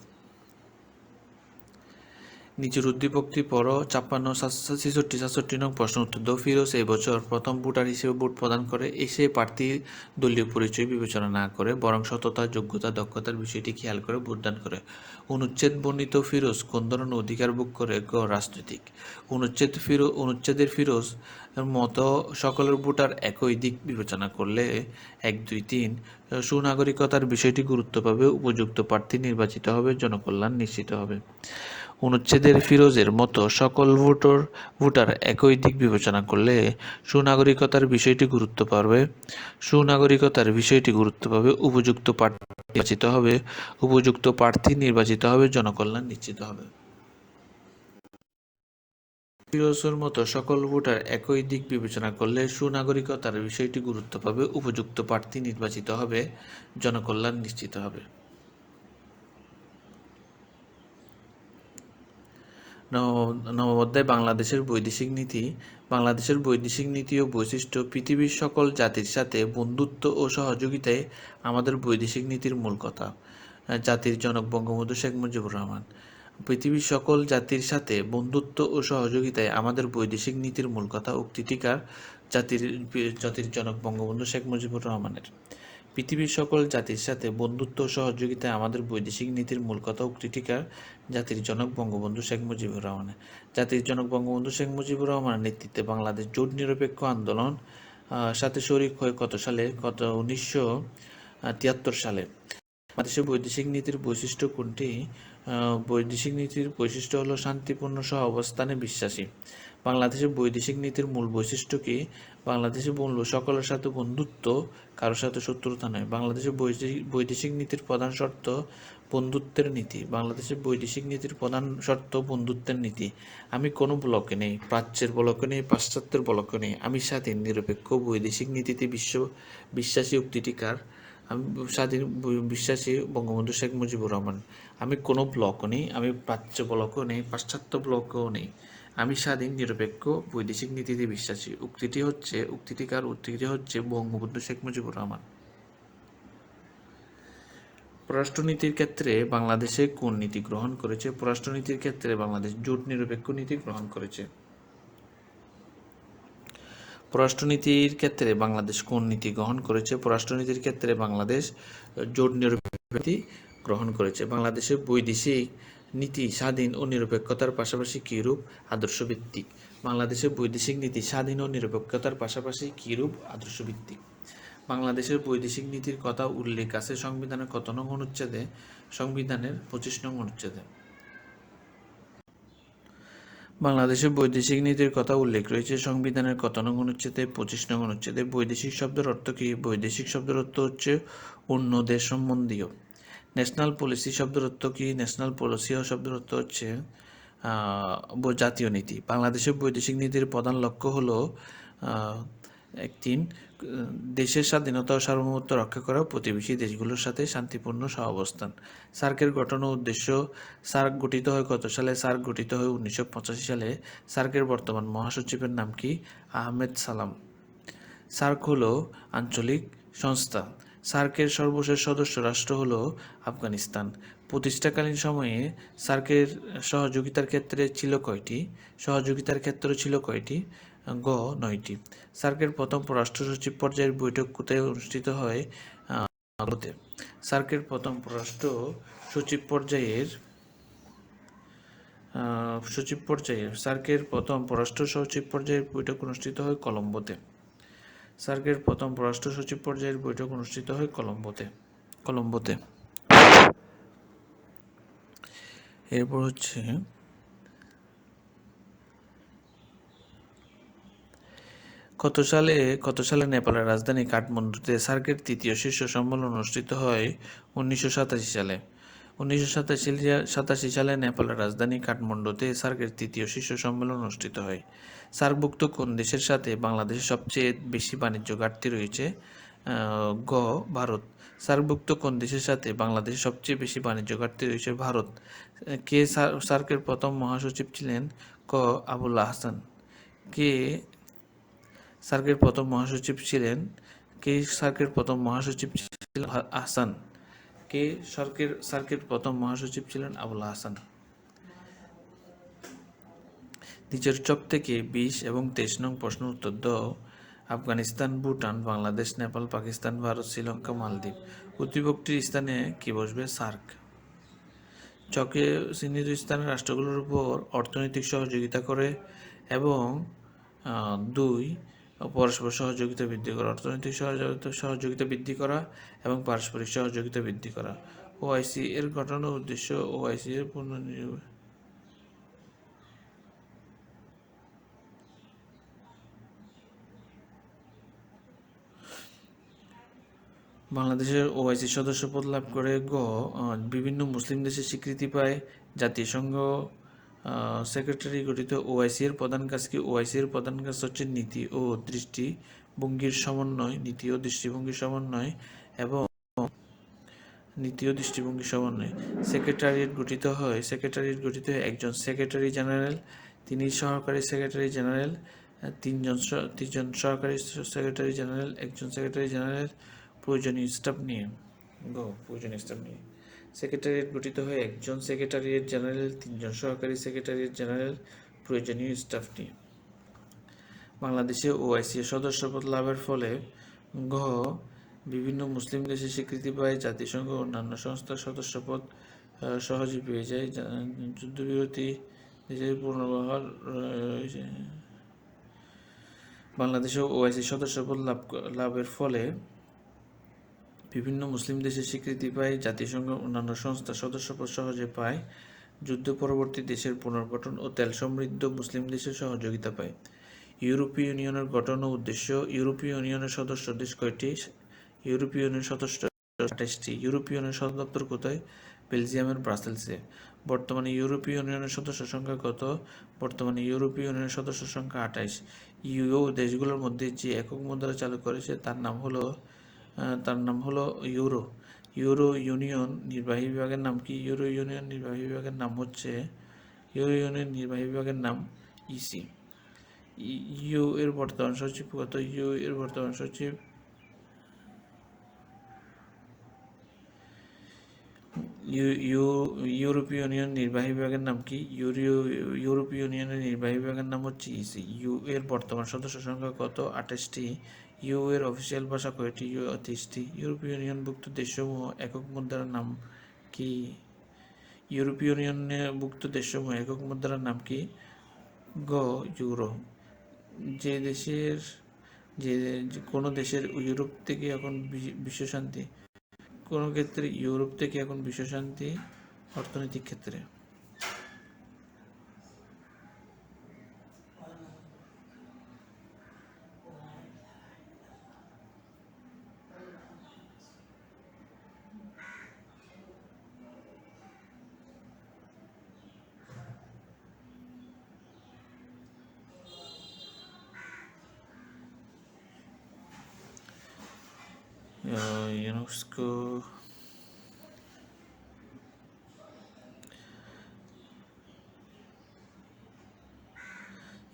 নিচের উদ্দীপকটি পড়ো। 56-66 নং প্রশ্ন উত্তর দাও। ফিরোজ এই বছর প্রথম ভোটার হিসেবে ভোট প্রদান করে এসে প্রার্থীর দলীয় পরিচয় বিবেচনা না করে বরং সততা, যোগ্যতা, দক্ষতার বিষয়টি খেয়াল করে ভোটদান করে। অনুচ্ছেদ বর্ণিত ফিরোজ কোন ধরনের অধিকার ভোগ করে? গ. রাজনৈতিক। অনুচ্ছেদের ফিরোজ মতো সকলের ভোটার একই দিক বিবেচনা করলে 1, 2, 3 সুনাগরিকতার বিষয়টি গুরুত্ব পাবে, উপযুক্ত প্রার্থী নির্বাচিত হবে, জনকল্যাণ নিশ্চিত হবে। অনুচ্ছেদের ফিরোজের মতো সকল ভোটার একই দিক বিবেচনা করলে সুনাগরিকতার বিষয়টি গুরুত্ব পাবে, উপযুক্ত প্রার্থী নির্বাচিত হবে, জনকল্যাণ নিশ্চিত হবে। ফিরোজের মতো সকল ভোটার একই দিক বিবেচনা করলে সুনাগরিকতার বিষয়টি গুরুত্ব পাবে, উপযুক্ত প্রার্থী নির্বাচিত হবে, জনকল্যাণ নিশ্চিত হবে। নবম অধ্যায় বাংলাদেশের বৈদেশিক নীতি। বাংলাদেশের বৈদেশিক নীতি ও বৈশিষ্ট্য। পৃথিবীর সকল জাতির সাথে বন্ধুত্ব ও সহযোগিতায় আমাদের বৈদেশিক নীতির মূল কথা। জাতির জনক বঙ্গবন্ধু শেখ মুজিবুর রহমান। পৃথিবীর সকল জাতির সাথে বন্ধুত্ব ও সহযোগিতায় আমাদের বৈদেশিক নীতির মূল কথা। উক্তিটিকার জাতির জনক বঙ্গবন্ধু শেখ মুজিবুর রহমানের। পৃথিবীর সকল জাতির সাথে বন্ধুত্ব ও সহযোগিতায় আমাদের বৈদেশিক নীতির মূল কথা। উক্তিটিকার জাতির জনক বঙ্গবন্ধু শেখ মুজিবুর রহমানের। জাতির জনক বঙ্গবন্ধু শেখ মুজিবুর রহমানের নেতৃত্বে বাংলাদেশ জোট নিরপেক্ষ আন্দোলন সাথে শরিক হয় কত সালে? 1973 সালে। বাংলাদেশের বৈদেশিক নীতির বৈশিষ্ট্য কোনটি? বৈদেশিক নীতির বৈশিষ্ট্য হলো শান্তিপূর্ণ সহাবস্থানে বিশ্বাসী। বাংলাদেশের বৈদেশিক নীতির মূল বৈশিষ্ট্য কি? বাংলাদেশে বলল সকলের সাথে বন্ধুত্ব, কারোর সাথে শত্রুতা নয়। বাংলাদেশের বৈদেশিক নীতির প্রধান শর্ত বন্ধুত্বের নীতি। বাংলাদেশের বৈদেশিক নীতির প্রধান শর্ত বন্ধুত্বের নীতি। আমি কোনো ব্লকে নেই, প্রাচ্যের ব্লকে নেই, পাশ্চাত্যের ব্লকে নেই। আমি স্বাধীন, নিরপেক্ষ, বৈদেশিক নীতিতে বিশ্বাসী। উক্তিটিকার আমি স্বাধীন বিশ্বাসী বঙ্গবন্ধু শেখ মুজিবুর রহমান। আমি কোনো ব্লকও নেই, আমি প্রাচ্য ব্লকও নেই, পাশ্চাত্য ব্লকও নেই। আমি স্বাধীন, নিরপেক্ষ, বৈদেশিক নীতিতে বিশ্বাসী। উক্তিটি হচ্ছে বঙ্গবন্ধু শেখ মুজিবুর রহমান। পররাষ্ট্রনীতির ক্ষেত্রে বাংলাদেশে কোন নীতি গ্রহণ করেছে? পররাষ্ট্রনীতির ক্ষেত্রে বাংলাদেশ জোট নিরপেক্ষ নীতি গ্রহণ করেছে। পররাষ্ট্রনীতির ক্ষেত্রে বাংলাদেশ কোন নীতি গ্রহণ করেছে? পররাষ্ট্রনীতির ক্ষেত্রে বাংলাদেশ জোট নিরপেক্ষ নীতি গ্রহণ করেছে। বাংলাদেশের বৈদেশিক নীতি স্বাধীন ও নিরপেক্ষতার পাশাপাশি কিরূপ? আদর্শভিত্তিক। বাংলাদেশের বৈদেশিক নীতি স্বাধীন ও নিরপেক্ষতার পাশাপাশি কিরূপ? আদর্শভিত্তিক। বাংলাদেশের বৈদেশিক নীতির কথা উল্লেখ আছে সংবিধানের কত নং অনুচ্ছেদে? সংবিধানের 25 নং অনুচ্ছেদে। বাংলাদেশের বৈদেশিক নীতির কথা উল্লেখ রয়েছে সংবিধানের কত নং অনুচ্ছেদে? 25 নং অনুচ্ছেদে। বৈদেশিক শব্দের অর্থ কি? বৈদেশিক শব্দের অর্থ হচ্ছে অন্য দেশ সম্বন্ধীয়। ন্যাশনাল পলিসি শব্দের অর্থ কি? ন্যাশনাল পলিসি শব্দের অর্থ হচ্ছে জাতীয় নীতি। বাংলাদেশের বৈদেশিক নীতির প্রধান লক্ষ্য হলো দেশের স্বাধীনতা ও সার্বভৌমত্ব রক্ষা করা, প্রতিবেশী দেশগুলোর সাথে শান্তিপূর্ণ সহাবস্থান। সার্কের গঠন ও উদ্দেশ্য। সার্ক গঠিত হয় কত সালে? সার্ক গঠিত হয় 1985 সালে। সার্কের বর্তমান মহাসচিবের নাম কি? আহমেদ সালাম। সার্ক হলো আঞ্চলিক সংস্থা। সার্কের সর্বশেষ সদস্য রাষ্ট্র হলো আফগানিস্তান। প্রতিষ্ঠাকালীন সময়ে সার্কের সহযোগিতার ক্ষেত্র ছিল কয়টি? গ. 9টি। সার্কের প্রথম পররাষ্ট্র সচিব পর্যায়ের বৈঠক কোথায় অনুষ্ঠিত হয়? সার্কের প্রথম পররাষ্ট্র সচিব পর্যায়ের বৈঠক অনুষ্ঠিত হয় কলম্বোতে। সার্কের প্রথম পররাষ্ট্র সচিব পর্যায়ের বৈঠক অনুষ্ঠিত হয় কলম্বোতে। এরপর হচ্ছে কত সালে নেপালের রাজধানী কাঠমান্ডুতে সার্কের তৃতীয় শীর্ষ সম্মেলন অনুষ্ঠিত হয়? 1987 সালে। 1987 সালে নেপালের রাজধানী কাঠমান্ডুতে সার্কের তৃতীয় শীর্ষ সম্মেলন অনুষ্ঠিত হয়। সার্কভুক্ত কোন দেশের সাথে বাংলাদেশের সবচেয়ে বেশি বাণিজ্য ঘাটতি রয়েছে? গ ভারত। সার্কভুক্ত কোন দেশের সাথে বাংলাদেশের সবচেয়ে বেশি বাণিজ্য ঘাটতি রয়েছে? ভারত। কে সার্কের প্রথম মহাসচিব ছিলেন? ক আবুল আহসান। কে সার্কের প্রথম মহাসচিব ছিলেন? কে সার্কের প্রথম মহাসচিব ছিলেন? আহসান। কে সার্কের প্রথম মহাসচিব ছিলেন? আবুল আহসান। নিচের চক থেকে 20 এবং 23 নং প্রশ্নের উত্তর দাও। আফগানিস্তান, ভুটান, বাংলাদেশ, নেপাল, পাকিস্তান, ভারত, শ্রীলঙ্কা, মালদ্বীপ। উদ্দীপকটির স্থানে কি বসবে? সার্ক। চকে চিহ্নিত স্থানের রাষ্ট্রগুলোর উপর অর্থনৈতিক সহযোগিতা করে এবং 2 পরস্পর সহযোগিতা বৃদ্ধি করা। অর্থনৈতিক সহযোগিতা বৃদ্ধি করা এবং পারস্পরিক সহযোগিতা বৃদ্ধি করা। ওআইসি এর গঠন ও উদ্দেশ্য। ওআইসি এর বাংলাদেশের ওআইসি সদস্যপদ লাভ করে। গ বিভিন্ন মুসলিম দেশে স্বীকৃতি পায়। জাতিসংঘ সেক্রেটারি গঠিত। ওআইসি এর প্রধান কাজ কি? ওআইসি এর প্রধান কাজ হচ্ছে নীতি ও দৃষ্টিভঙ্গির সমন্বয়। নীতি ও দৃষ্টিভঙ্গির সমন্বয় এবং সেক্রেটারিয়েট গঠিত হয় একজন সেক্রেটারি জেনারেল, তিনি সহকারী সেক্রেটারি জেনারেল, তিনজন সহকারী সেক্রেটারি জেনারেল, একজন সেক্রেটারি জেনারেল প্রয়োজনীয় স্টাফ নিয়ে। সেক্রেটারিয়েট গঠিত হয় একজন সেক্রেটারিয়েট জেনারেল, তিনজন সহকারী সেক্রেটারিয়েট জেনারেল, প্রয়োজনীয় স্টাফ নিয়ে। বাংলাদেশে ওআইসি এর সদস্যপদ লাভের ফলে ঘ বিভিন্ন মুসলিম দেশে স্বীকৃতি পায়। জাতিসংঘ অন্যান্য সংস্থার সদস্যপদ সহজে পেয়ে যায়। যুদ্ধবিরতি দেশের পুনর্বহাল। বাংলাদেশে ওআইসি সদস্যপদ লাভের ফলে বিভিন্ন মুসলিম দেশে স্বীকৃতি পায়। জাতিসংঘ অন্যান্য সংস্থার সদস্যপদ সহজে পায়। যুদ্ধ পরবর্তী দেশের পুনর্গঠন ও তেল সমৃদ্ধ মুসলিম দেশের সহযোগিতা পায়। ইউরোপীয় ইউনিয়নের গঠন ও উদ্দেশ্য। ইউরোপীয় ইউনিয়নের সদস্য দেশ কয়টি? ইউরোপীয় ইউনিয়নের সদস্য 28টি। ইউরোপীয় ইউনিয়নের সদর দপ্তর কোথায়? বেলজিয়ামের ব্রাসেলসে। বর্তমানে ইউরোপীয় ইউনিয়নের সদস্য সংখ্যা কত? বর্তমানে ইউরোপীয় ইউনিয়নের সদস্য সংখ্যা 28। ইউ দেশগুলোর মধ্যে যে একক মুদ্রা চালু করেছে তার নাম হলো ইউরো। ইউরো ইউনিয়ন নির্বাহী বিভাগের নাম কি? ইউরো ইউনিয়ন নির্বাহী বিভাগের নাম ইসি। ইউ এর বর্তমান সচিব কত? ইউ এর বর্তমান সচিব ইউরোপীয় ইউনিয়ন নির্বাহী বিভাগের নাম কি? ইউরোপীয় ইউনিয়নের নির্বাহী বিভাগের নাম হচ্ছে ইসি। ইউ এর বর্তমান সদস্য সংখ্যা কত? 28টি। ইউ এর অফিসিয়াল ভাষা কয়টি? 30টি। ইউরোপীয় ইউনিয়নভুক্ত দেশসমূহ একক মুদ্রার নাম কি? ইউরোপীয় ইউনিয়নভুক্ত দেশসমূহ একক মুদ্রার নাম কি? গ ইউরো। কোনো দেশের ইউরোপ থেকে এখন বিশ্বশান্তি, কোনো ক্ষেত্রে ইউরোপ থেকে এখন বিশ্বশান্তি অর্থনৈতিক ক্ষেত্রে।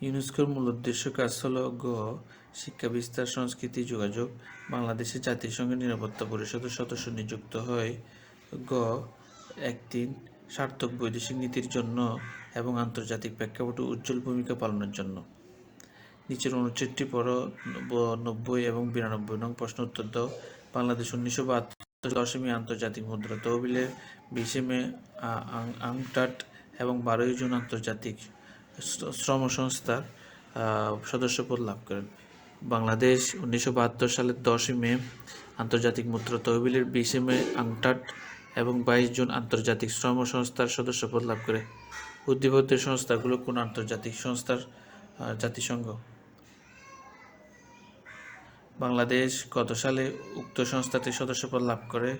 ইউনেস্কোর মূল উদ্দেশ্য কাজ হল গ শিক্ষা বিস্তার, সংস্কৃতি, যোগাযোগ। বাংলাদেশে জাতিসংঘের নিরাপত্তা পরিষদের সদস্য নিযুক্ত হয়। গ 1.3 সার্থক বৈদেশিক নীতির জন্য এবং আন্তর্জাতিক প্রেক্ষাপটে উজ্জ্বল ভূমিকা পালনের জন্য। নিচের অনুচ্ছেদটি পড়ো। 90 এবং 92 নং প্রশ্ন উত্তর দাও। বাংলাদেশ 1972 10ই আন্তর্জাতিক মুদ্রা তহবিলের 20 মে আংটাট এবং 12 জুন আন্তর্জাতিক শ্রম সংস্থার সদস্যপদ লাভ করেন। বাংলাদেশ 1972 সালের 10ই মে আন্তর্জাতিক মুদ্রা তহবিলের 20 মে আংটাট এবং 22 জুন আন্তর্জাতিক শ্রম সংস্থার সদস্যপদ লাভ করে। উদ্দীপিত সংস্থাগুলো কোন আন্তর্জাতিক সংস্থার? জাতিসংঘ। বাংলাদেশ কত সালে উক্ত সংস্থাতে সদস্যপদ লাভ করে?